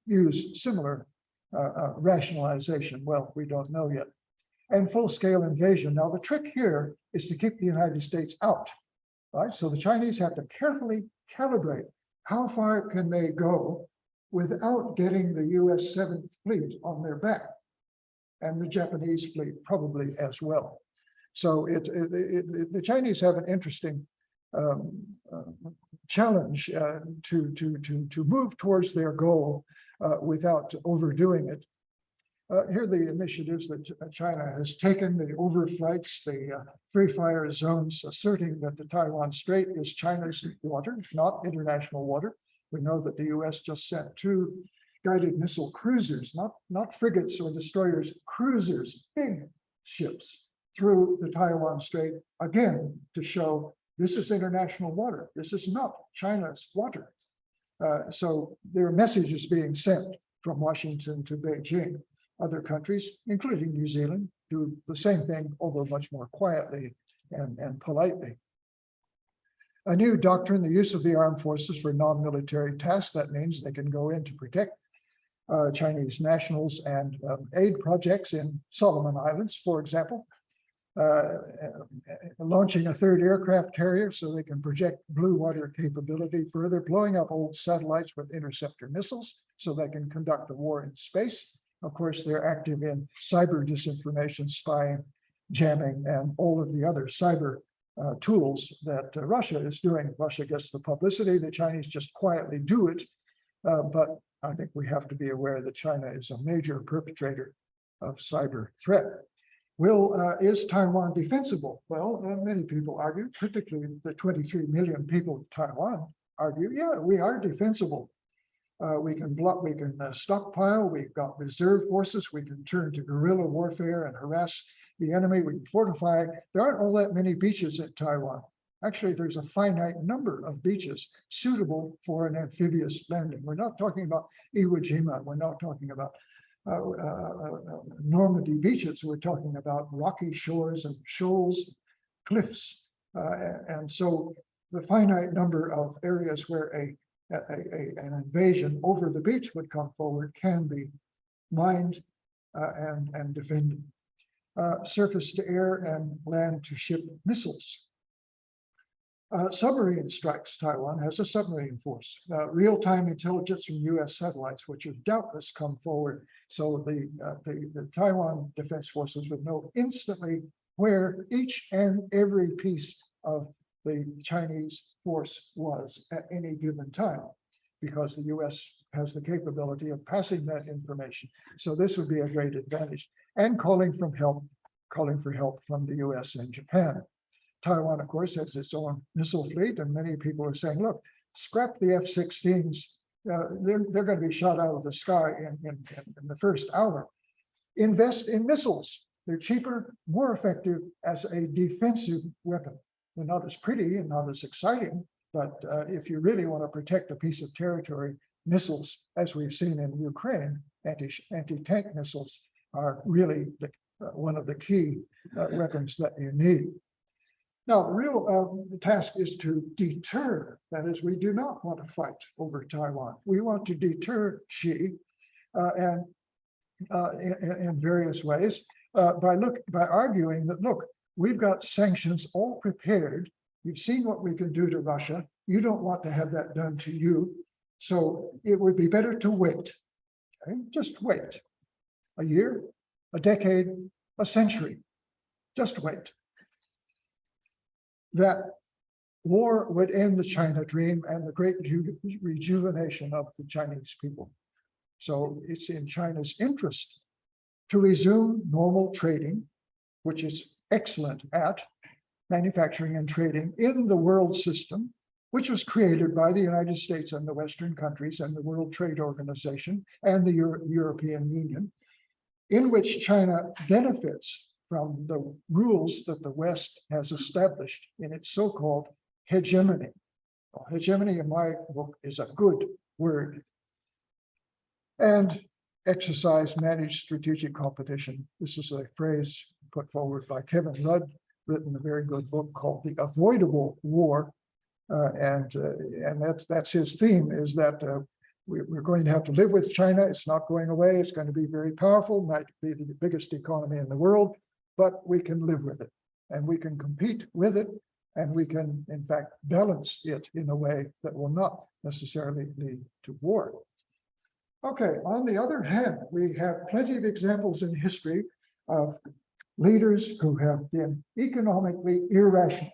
use similar rationalization? Well, we don't know yet. And full-scale invasion. Now, the trick here is to keep the United States out, right? So the Chinese have to carefully calibrate how far can they go without getting the US 7th Fleet on their back, and the Japanese fleet probably as well. So the Chinese have an interesting challenge to move towards their goal without overdoing it. Here are the initiatives that China has taken, the overflights, the free fire zones, asserting that the Taiwan Strait is China's water, not international water. We know that the US just sent 2 guided missile cruisers, not frigates or destroyers, cruisers, big ships through the Taiwan Strait, again, to show this is international water. This is not China's water. So their message is being sent from Washington to Beijing. Other countries, including New Zealand, do the same thing, although much more quietly and politely. A new doctrine, the use of the armed forces for non-military tasks. That means they can go in to protect Chinese nationals and aid projects in Solomon Islands, for example. Launching a 3rd aircraft carrier so they can project blue water capability further, blowing up old satellites with interceptor missiles so they can conduct a war in space. Of course, they're active in cyber disinformation, spying, jamming, and all of the other cyber tools that Russia is doing. Russia gets the publicity, the Chinese just quietly do it. But I think we have to be aware that China is a major perpetrator of cyber threat. Is Taiwan defensible? Well, many people argue, particularly the 23 million people of Taiwan argue, yeah, we are defensible. We can stockpile, we've got reserve forces, we can turn to guerrilla warfare and harass the enemy, we can fortify. There aren't all that many beaches in Taiwan. Actually, there's a finite number of beaches suitable for an amphibious landing. We're not talking about Iwo Jima, we're not talking about Normandy beaches, we're talking about rocky shores and shoals, cliffs. And so the finite number of areas where an invasion over the beach would come forward can be mined and defended. Surface to air and land to ship missiles. Submarine strikes. Taiwan has a submarine force. Real-time intelligence from US satellites, which have doubtless come forward. So the Taiwan Defense Forces would know instantly where each and every piece of the Chinese force was at any given time, because the US has the capability of passing that information. So this would be a great advantage. And calling for help from the US and Japan. Taiwan, of course, has its own missile fleet, and many people are saying, look, scrap the F-16s. They're going to be shot out of the sky in the first hour. Invest in missiles. They're cheaper, more effective as a defensive weapon. They're not as pretty and not as exciting, but if you really want to protect a piece of territory, missiles, as we've seen in Ukraine, anti-tank missiles are really one of the key weapons that you need. Now, the real task is to deter. That is, we do not want to fight over Taiwan. We want to deter Xi and in various ways by arguing that, look, we've got sanctions all prepared. You've seen what we can do to Russia. You don't want to have that done to you. So it would be better to wait. Okay? Just wait. A year, a decade, a century. Just wait. That war would end the China dream and the great rejuvenation of the Chinese people. So it's in China's interest to resume normal trading, which is excellent at manufacturing and trading in the world system, which was created by the United States and the Western countries and the World Trade Organization and the European Union, in which China benefits from the rules that the West has established in its so-called hegemony. Well, hegemony in my book is a good word. And exercise managed strategic competition. This is a phrase put forward by Kevin Rudd, written a very good book called The Avoidable War. And that's his theme, is that we're going to have to live with China. It's not going away. It's going to be very powerful, might be the biggest economy in the world, but we can live with it and we can compete with it, and we can, in fact, balance it in a way that will not necessarily lead to war. Okay, on the other hand, we have plenty of examples in history of leaders who have been economically irrational.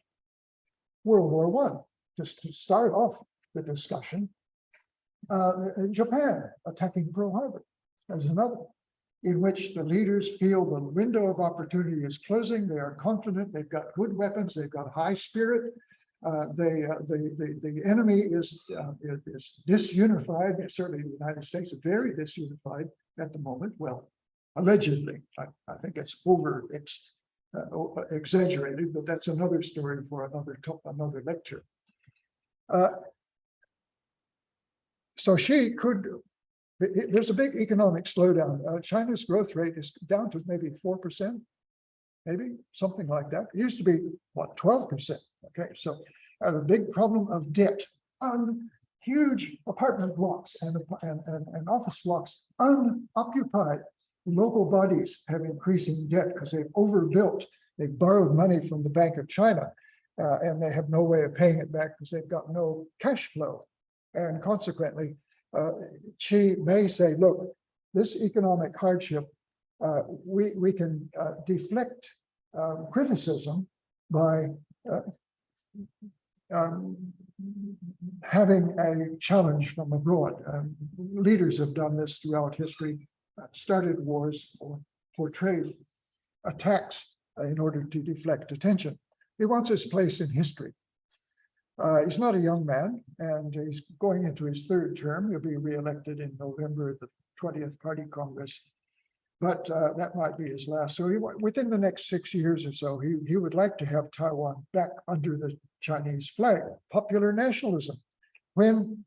World War I, just to start off the discussion, Japan attacking Pearl Harbor as another. in which the leaders feel the window of opportunity is closing. They are confident, they've got good weapons, they've got high spirit. The enemy is disunified. Certainly the United States is very disunified at the moment. Well, allegedly, I think it's exaggerated, but that's another story for another lecture. So she could, there's a big economic slowdown. China's growth rate is down to maybe 4%, maybe something like that. It used to be, what, 12%. Okay, so a big problem of debt on huge apartment blocks and office blocks unoccupied. Local bodies have increasing debt because they've overbuilt. They've borrowed money from the Bank of China, and they have no way of paying it back because they've got no cash flow. And consequently, she may say, look, this economic hardship, we can deflect criticism by having a challenge from abroad. Leaders have done this throughout history, started wars or portrayed attacks in order to deflect attention. He wants his place in history. He's not a young man, and he's going into his third term. He'll be reelected in November at the 20th Party Congress, but that might be his last. So within the next 6 years or so, he would like to have Taiwan back under the Chinese flag. Popular nationalism. When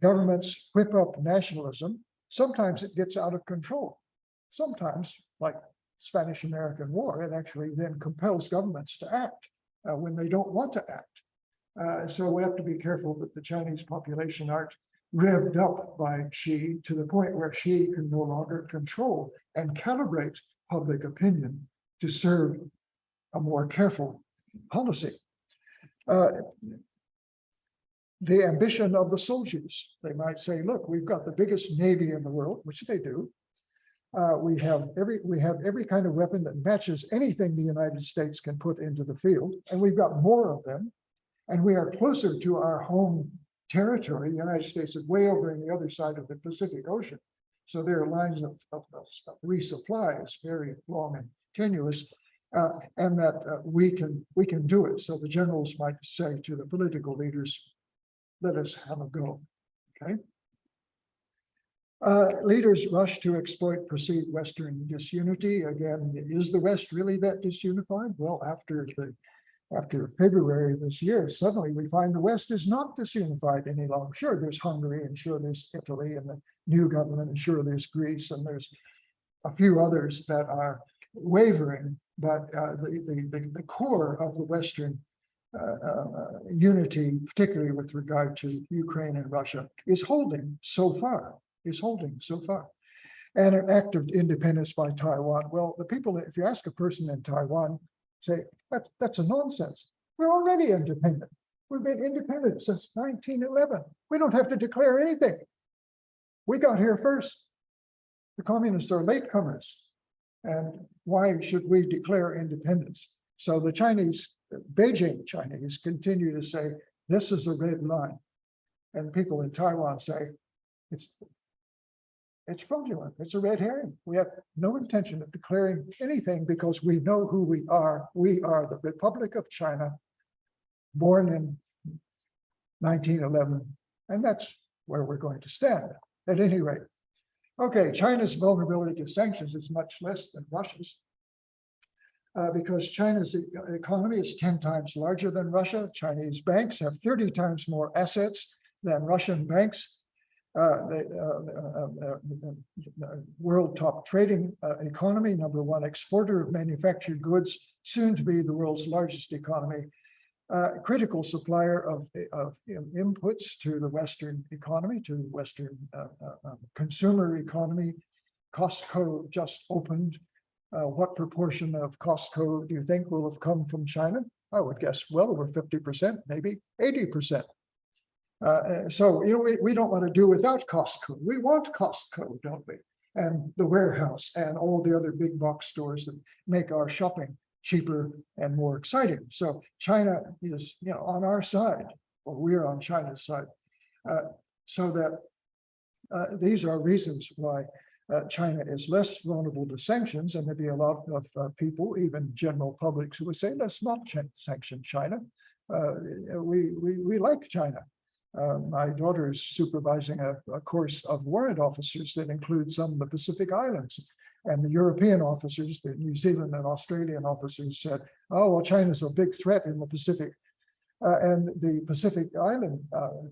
governments whip up nationalism, sometimes it gets out of control. Sometimes, like Spanish-American War, it actually then compels governments to act when they don't want to act. So we have to be careful that the Chinese population aren't revved up by Xi to the point where Xi can no longer control and calibrate public opinion to serve a more careful policy. The ambition of the soldiers. They might say, look, we've got the biggest navy in the world, which they do. We have every kind of weapon that matches anything the United States can put into the field, and we've got more of them. And we are closer to our home territory. The United States is way over on the other side of the Pacific Ocean. So there are lines of resupply is very long and tenuous, and that we can do it. So the generals might say to the political leaders, let us have a go, okay? Leaders rush to exploit perceived Western disunity. Again, is the West really that disunified? Well, after February this year, suddenly we find the West is not disunified any longer. Sure, there's Hungary, and sure, there's Italy and the new government, and sure, there's Greece, and there's a few others that are wavering, but the core of the Western unity, particularly with regard to Ukraine and Russia, is holding so far, And an act of independence by Taiwan. Well, the people, if you ask a person in Taiwan, say, that's a nonsense. We're already independent. We've been independent since 1911. We don't have to declare anything. We got here first. The communists are latecomers. And why should we declare independence? So the Chinese, Beijing Chinese, continue to say, this is a red line. And people in Taiwan say, it's fraudulent. It's a red herring. We have no intention of declaring anything because we know who we are. We are the Republic of China, born in 1911, and that's where we're going to stand at any rate. Okay, China's vulnerability to sanctions is much less than Russia's because China's economy is 10 times larger than Russia. Chinese banks have 30 times more assets than Russian banks. World top trading economy, #1 exporter of manufactured goods, soon to be the world's largest economy, critical supplier of inputs to the Western economy, to the Western consumer economy. Costco just opened. What proportion of Costco do you think will have come from China? I would guess well over 50%, maybe 80%. So we don't want to do without Costco. We want Costco, don't we? And the warehouse and all the other big box stores that make our shopping cheaper and more exciting. So China is, on our side, or we're on China's side. So that these are reasons why China is less vulnerable to sanctions, and there'd be a lot of people, even general publics, who would say, let's not sanction China. We like China. My daughter is supervising a course of warrant officers that includes some of the Pacific Islands. And the European officers, the New Zealand and Australian officers said, oh, well, China's a big threat in the Pacific. And the Pacific Island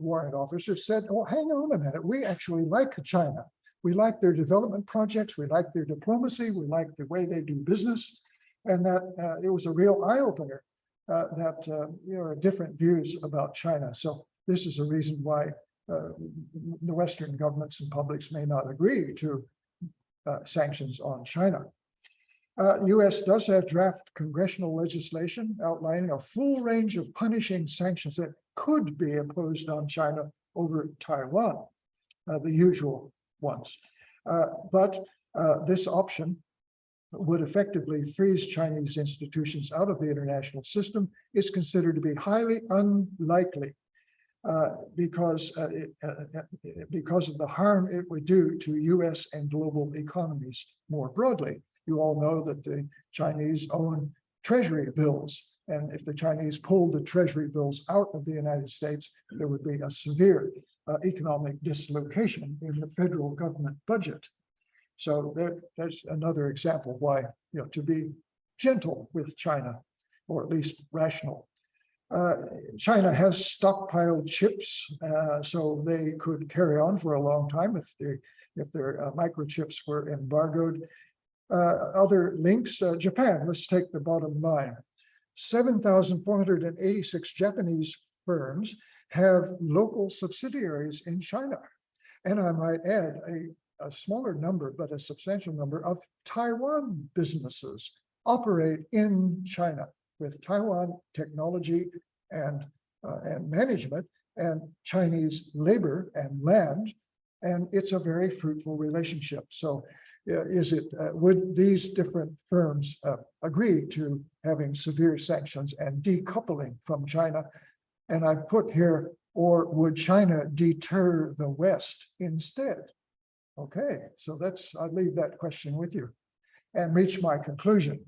warrant officers said, oh, hang on a minute, we actually like China. We like their development projects, we like their diplomacy, we like the way they do business. And that it was a real eye-opener that there are different views about China. So this is a reason why the Western governments and publics may not agree to sanctions on China. US does have draft congressional legislation outlining a full range of punishing sanctions that could be imposed on China over Taiwan, the usual ones. But this option would effectively freeze Chinese institutions out of the international system is considered to be highly unlikely because of the harm it would do to US and global economies more broadly. You all know that the Chinese own treasury bills, and if the Chinese pulled the treasury bills out of the United States, there would be a severe economic dislocation in the federal government budget. So that's another example why, to be gentle with China, or at least rational. China has stockpiled chips, so they could carry on for a long time if their microchips were embargoed. Other links, Japan, let's take the bottom line. 7,486 Japanese firms have local subsidiaries in China. And I might add a smaller number, but a substantial number of Taiwan businesses operate in China with Taiwan technology and management and Chinese labor and land. And it's a very fruitful relationship. So would these different firms agree to having severe sanctions and decoupling from China? And I've put here, or would China deter the West instead? Okay, so I'll leave that question with you and reach my conclusion.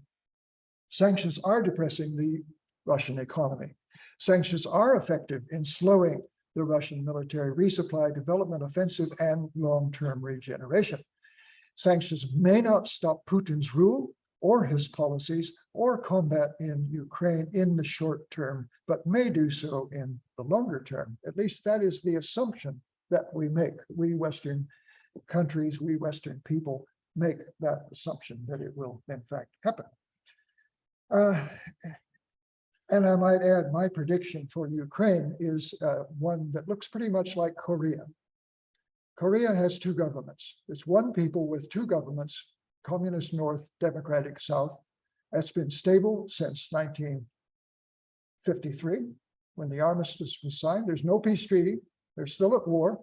Sanctions are depressing the Russian economy. Sanctions are effective in slowing the Russian military resupply, development offensive, and long-term regeneration. Sanctions may not stop Putin's rule or his policies or combat in Ukraine in the short term, but may do so in the longer term. At least that is the assumption that we make. We Western countries, we Western people make that assumption that it will in fact happen. And I might add, my prediction for Ukraine is one that looks pretty much like Korea. Korea has two governments. It's one people with two governments, communist North, democratic South. That's been stable since 1953, when the armistice was signed. There's no peace treaty. They're still at war,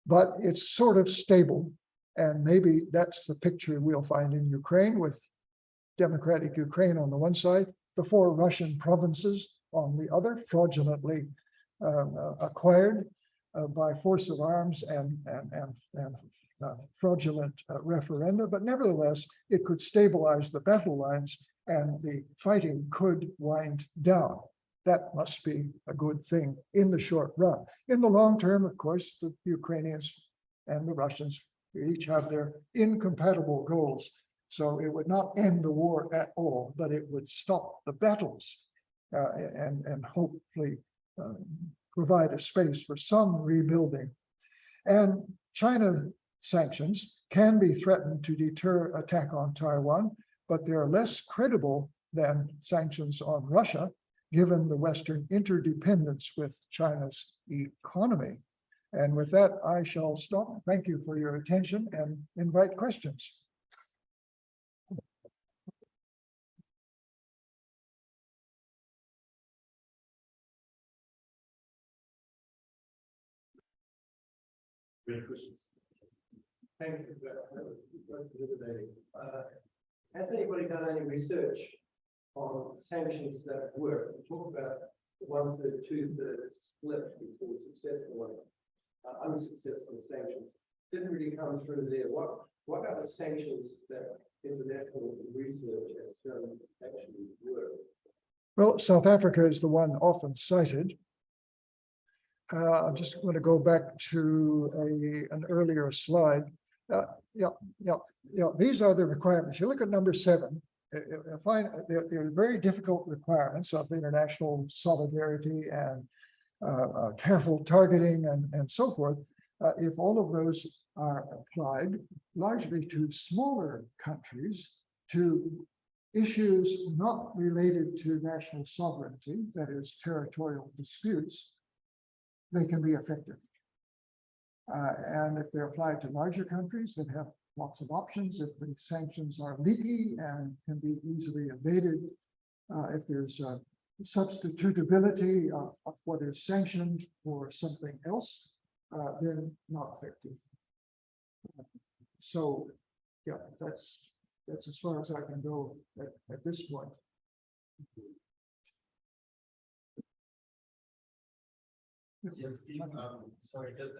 but it's sort of stable. And maybe that's the picture we'll find in Ukraine, with democratic Ukraine on the one side, the 4 Russian provinces on the other, fraudulently acquired by force of arms and fraudulent referenda. But nevertheless, it could stabilize the battle lines and the fighting could wind down. That must be a good thing in the short run. In the long term, of course, the Ukrainians and the Russians each have their incompatible goals. So it would not end the war at all, but it would stop the battles and hopefully provide a space for some rebuilding. And China sanctions can be threatened to deter attack on Taiwan, but they're less credible than sanctions on Russia, given the Western interdependence with China's economy. And with that, I shall stop. Thank you for your attention and invite questions. Thank you for that. Has anybody done any research on sanctions that work? We talk about the 1/3, 2/3 split between successful and unsuccessful sanctions. didn't really come through there. What are the sanctions that international research has shown actually work? Well, South Africa is the one often cited. I'm just going to go back to an earlier slide. These are the requirements. You look at number 7. I find they're very difficult requirements of international solidarity and careful targeting and so forth. If all of those are applied largely to smaller countries, to issues not related to national sovereignty, that is territorial disputes, they can be effective. And if they're applied to larger countries that have lots of options, if the sanctions are leaky and can be easily evaded, if there's a substitutability of what is sanctioned for something else, then not effective. So, yeah, that's as far as I can go at this point. Yes, Steve, sorry, just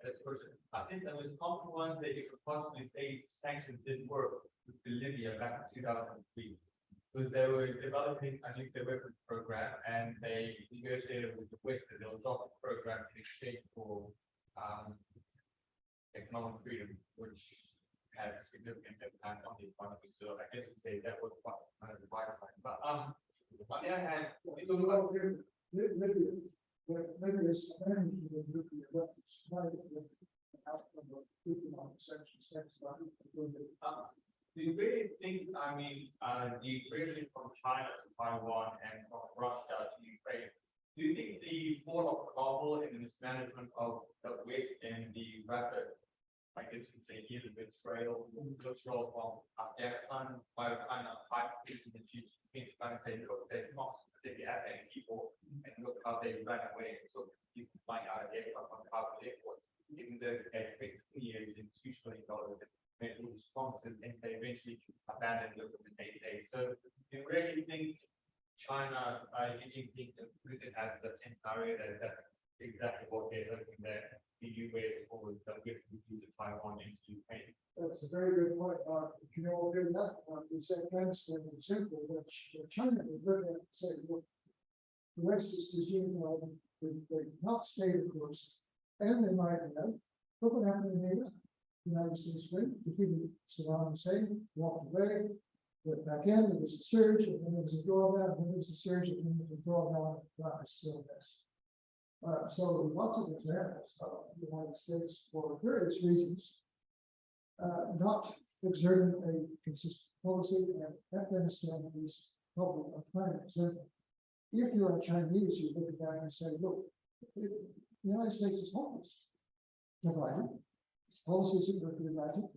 next question. I think there was a common one that you could possibly say sanctions didn't work with Libya back in 2003. Because they were developing a nuclear weapons program and they negotiated with the West that they'll drop the program in exchange for economic freedom, which had significant impact on the economy. So I guess we'd say that was kind of the bright side. But on the other hand, it's all about Maybe it's managing the nuclear weapons, not the outcome of economic sanctions. Do you really think, I mean, the aggression from China to Taiwan and from Russia to Ukraine, do you think the fall of Kabul and the mismanagement of the West and the rapid, I guess you say, either betrayal from Afghanistan by the kind of high position that you think kind of say, look, they're not particularly Afghan people, and look how they ran away, and so you can find out aircraft on Kabul airports, even though they spent years institutionally involved made all these promises and they eventually abandoned them within 8 days. So do you really think China, Xi Jinping and Putin has the same scenario that that's exactly what they're hoping that the US or the West would do to Taiwan and to Ukraine? That's a very good point. You know, given that, we say Afghanistan is simple, which China is very to say, look, the West is presuming they not stay the course, and they might have. Look what happened in Iraq. The United States went, defeated Saddam Hussein, walked away, went back in, there was a surge, and then there was a drawdown, and then there was a surge, and then there was a drawdown, and still this. So lots of examples of the United States, for various reasons, not exerting a consistent policy, and Afghanistan is probably a prime example. If you're a Chinese, you look at that and say, look, the United States is hopeless, divided. Policies are divided.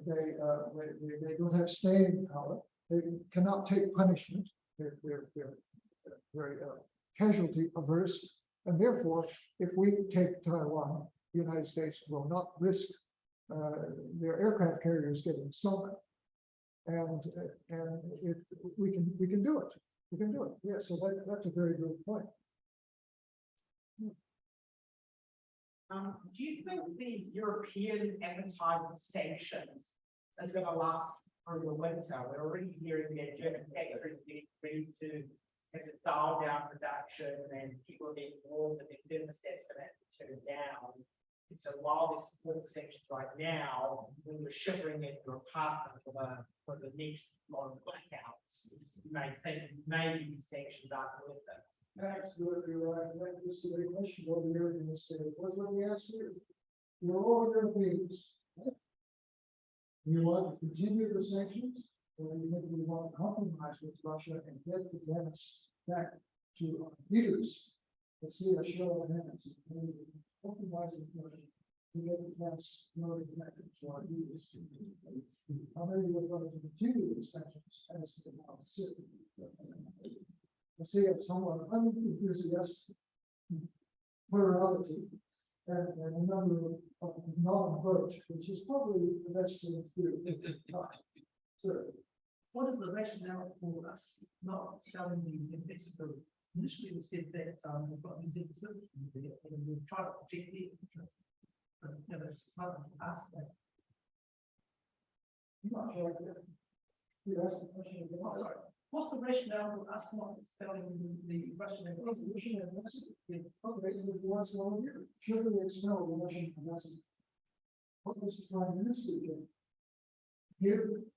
They don't have staying power. They cannot take punishment. They're very casualty averse. And therefore, if we take Taiwan, the United States will not risk their aircraft carriers getting sunk. And if we can do it. We can do it. Yeah, so that's a very good point. Do you think the European appetite for sanctions is going to last through the winter? We're already hearing that German factories getting ready to have to dial down production and people are being warned that their thermostats going to have to turn down. And so while there's support sanctions right now, when you're shivering at your apartment for the next lot of blackouts, you may think maybe these sanctions aren't worth it. Absolutely right. This is a question over here in the state. What let me ask you? You're all Europeans. You want to continue the sanctions, or you think we want to compromise with Russia and get the gas back to our leaders? Let's see a show of hands. Compromise with Russia to get the gas back to our leaders. How many are going to continue the sanctions as the city? I see it somewhat unenthusiastic plurality and a number of non-vote, which is probably the best thing to do. So, what is the rationale for us not telling the investor? Initially, we said that we've got New Zealand services there and we've tried to protect their interests. But it's not an aspect. I'm not sure. You asked the question again. Oh, sorry. What's the rationale for us not spelling the Russian and Russian and once one year, should we expel the Russian ambassador? What was the Prime Minister doing? Give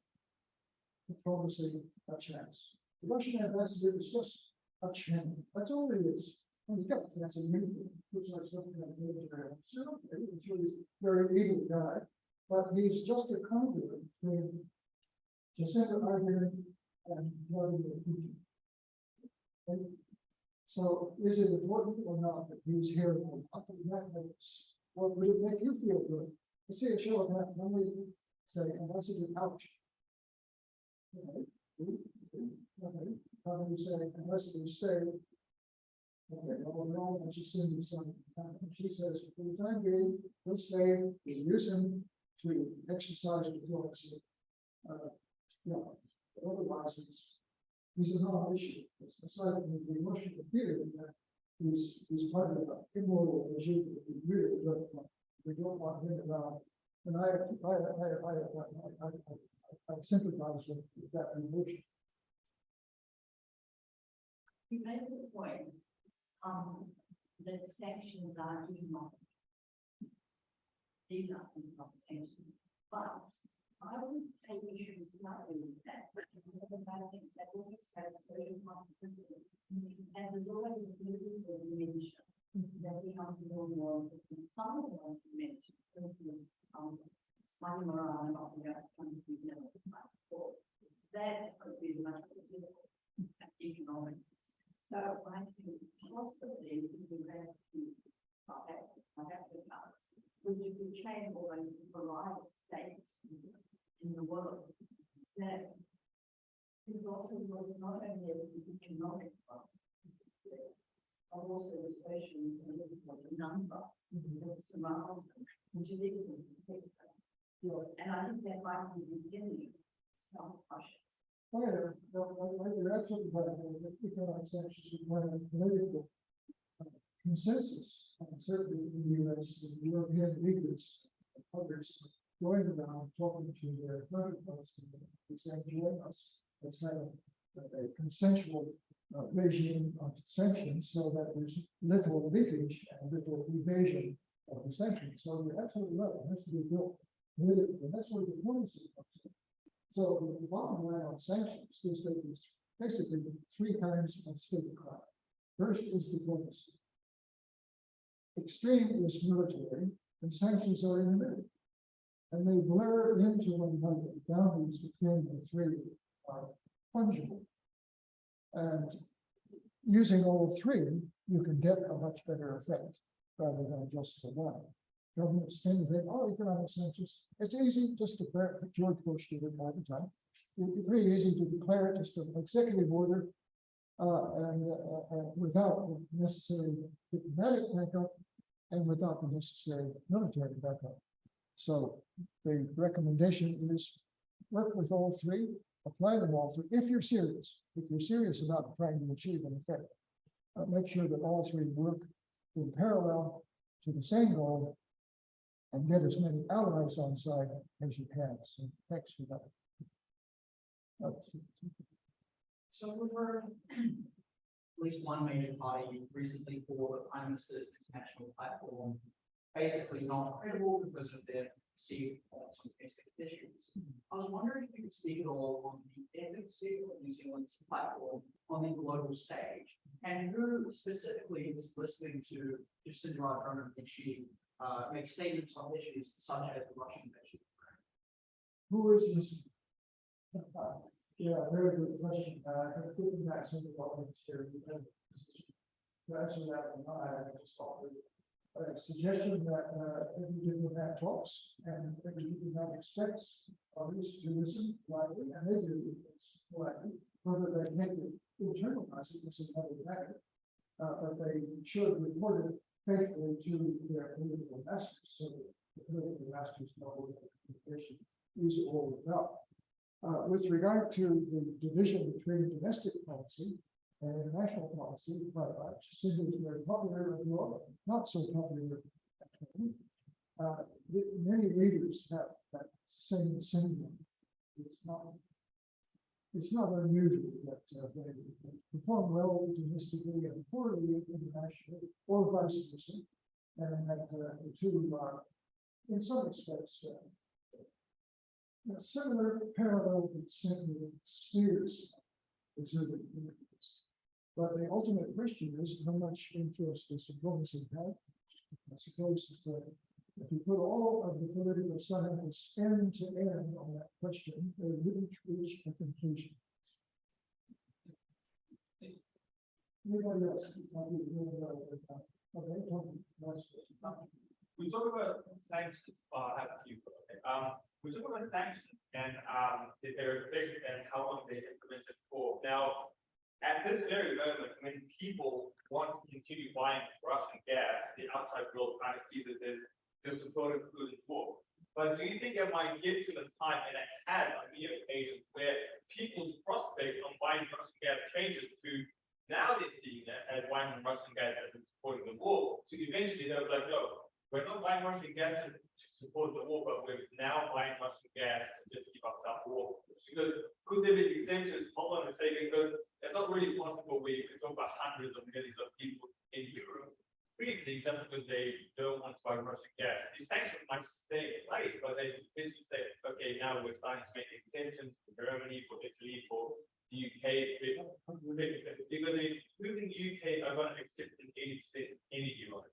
diplomacy a chance. The Russian ambassador is just a channel. That's all it is. And you got that's a uniform. Looks like something like military. So it's really very evil guy, but he's just a conduit between Jacinta Ardern and Vladimir Putin. Okay? So is it important or not that he's here? What would it make you feel good? You see a show of that when we say, and that's a good ouch. Okay. How do you say, unless they stay? Okay, well, we're all, and she's singing something. She says, for the time being, we'll stay, we'll use him to exercise diplomacy. Otherwise, he's a non-issue. It's aside from the Russian feeling that he's part of an immoral regime that we really don't want. We don't want him around. And I sympathize with that emotion. You made the point that sanctions are demoral. These are not sanctions, but I would take issue slightly with that. I think that all have social consequences, and the law is a beautiful dimension that we have to know more. Some of them mentioned, for instance, Myanmar and other countries never before. That could be much more difficult economic. So I think possibly we have to which would change all those variety states in the world that is also not only an economic problem, but also the social and political number that surrounds them, which is equally important. And I think that might be the beginning of Russia. You're absolutely right. Economic sanctions require a political consensus, and certainly in the U.S., the European leaders and others going around talking to their counterparts and saying, join us. Let's have a consensual regime of sanctions so that there's little leakage and little evasion of the sanctions. So you're absolutely right. It has to be built politically, and that's where diplomacy comes in. So the bottom line on sanctions is that there's basically three kinds of statecraft. First is diplomacy. Extreme is military, and sanctions are in the middle. And they blur into one another. The boundaries between the three are fungible. And using all three, you can get a much better effect rather than just the one. Governments tend to think, oh, economic sanctions. It's easy just to declare. George Bush did it all the time. It's really easy to declare just an executive order without the necessary diplomatic backup and without the necessary military backup. So the recommendation is work with all three, apply them all three. If you're serious about trying to achieve an effect, make sure that all three work in parallel to the same goal and get as many allies on side as you can. So thanks for that. So we were at least one major party recently for the Prime Minister's international platform, basically not credible because of their perceived points on basic issues. I was wondering if you could speak at all on the efficacy of New Zealand's platform on the global stage, and who specifically is listening to Jacinta Ardern when she make statements on issues such as the Russian invasion. Who is this? Yeah, very good question. I've given back some developments here. To answer that, I just thought a suggestion that every diplomat talks and every diplomat expects others to listen quietly, and they do quietly. Whether they make it internalize it is another matter, but they should report it faithfully to their political masters, so that the political masters know what the communication is all about. With regard to the division between domestic policy and international policy, Jacinta is very popular abroad, not so popular at home. Many readers have that same syndrome. It's not unusual that they perform well domestically and poorly internationally, or vice versa, and that the two are, in some respects, similar, parallel, but similar spheres exhibited. But the ultimate question is how much influence does diplomacy have? I suppose that if you put all of the political scientists end to end on that question, they wouldn't reach a conclusion. Anybody else? We talk about sanctions. I have a few. We talk about sanctions and their effect and how long they implemented for. Now, at this very moment, when people want to continue buying Russian gas, the outside world kind of sees it as they're supporting Putin's war. But do you think it might get to the time, and it has on many occasions, where people's prospect on buying Russian gas changes to now they're seeing it as buying Russian gas as supporting the war? So eventually they'll be like, no, we're not buying Russian gas to support the war, but we're now buying Russian gas to just keep ourselves warm. Because could there be exemptions? Hold on a second, because it's not really possible where you can talk about hundreds of millions of people in Europe freezing just because they don't want to buy Russian gas. The sanctions might stay in place, but they eventually say, okay, now we're starting to make exemptions for Germany, for Italy, for the UK, because including the UK are going to accept an 80% energy rise.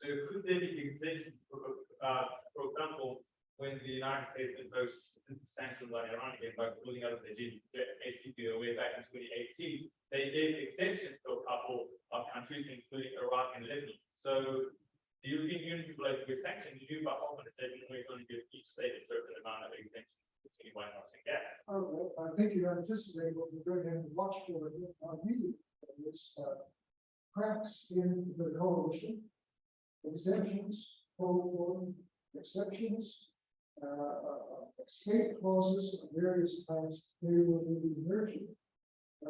So could there be exemptions, for example, when the United States imposed sanctions on Iran again by pulling out of the JCPOA back in 2018, they gave exemptions to a couple of countries, including Iraq and Lebanon. So the European Union, like with sanctions, you by often say we're going to give each state a certain amount of exemptions between wine and gas. Oh, I think you anticipate what we're going to watch for immediately. Is cracks in the coalition, exemptions, hold exceptions, escape clauses of various types. They will be emerging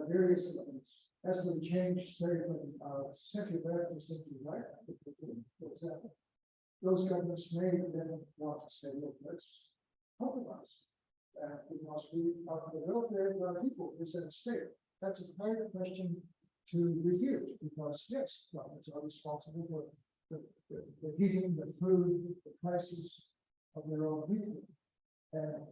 various elements as they change, say, from secular Baptist into right, for example. Those governments may then want to say, look, let's compromise. Because we are developed there with our people is at stake. That's a hard question to refute because, yes, governments are responsible for the heating, the food, the prices of their own people. And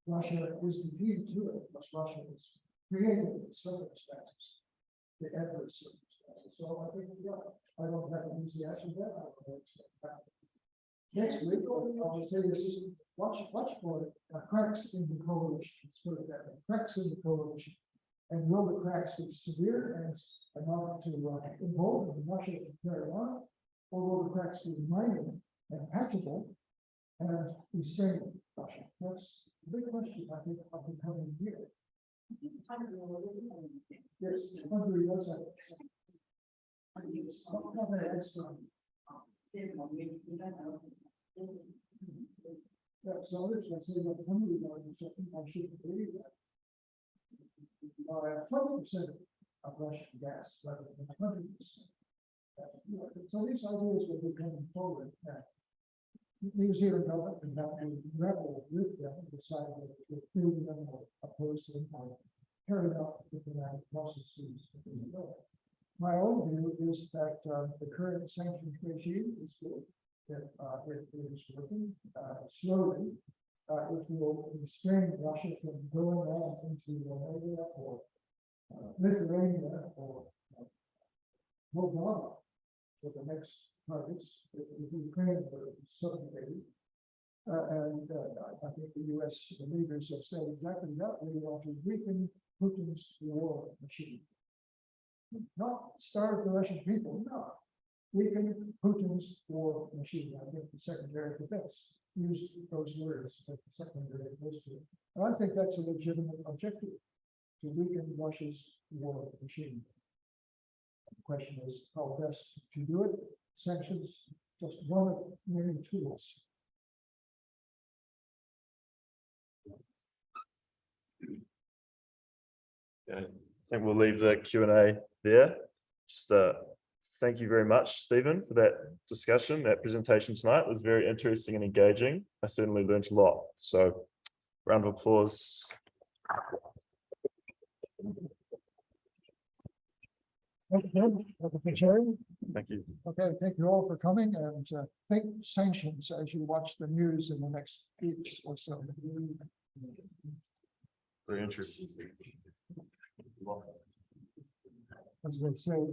Russia is the key to it, because Russia is creating the circumstances, the adverse circumstances. So I think, yeah, I don't have an easy answer to that. I don't know that. Next week, I'll say this is watch for cracks in the coalition. Let's put it that way. Cracks in the coalition. And will the cracks be severe as enough to involve Russia and Taiwan, or will the cracks be minor and patchable and restrain Russia? That's the big question, I think, of the coming year. Yes, Hungary does have it. Yeah, so let's say that Hungary I shouldn't believe that. 20% of Russian gas rather than 100%. So these ideas will be coming forward. New Zealand government can have to grapple with them and decide whether to approve them or oppose them or carry out diplomatic processes. My own view is that the current sanctions regime is good. That it is working slowly. It will restrain Russia from going on into Romania or Lithuania or Moldova for the next targets. If Ukraine were subjugated, and I think the U.S. leaders have said exactly that. We want to weaken Putin's war machine, not starve the Russian people. No, weaken Putin's war machine. I think the Secretary of Defense used those words at the Secretary of Defense. And I think that's a legitimate objective, to weaken Russia's war machine. The question is how best to do it. Sanctions, just one of many tools. Okay. I think we'll leave the Q&A there. Just thank you very much, Stephen, for that discussion. That presentation tonight was very interesting and engaging. I certainly learned a lot. So, round of applause. Thank you, Dr. Chair. Thank you. Okay, thank you all for coming, and think sanctions as you watch the news in the next weeks or so. Very interesting. As they say.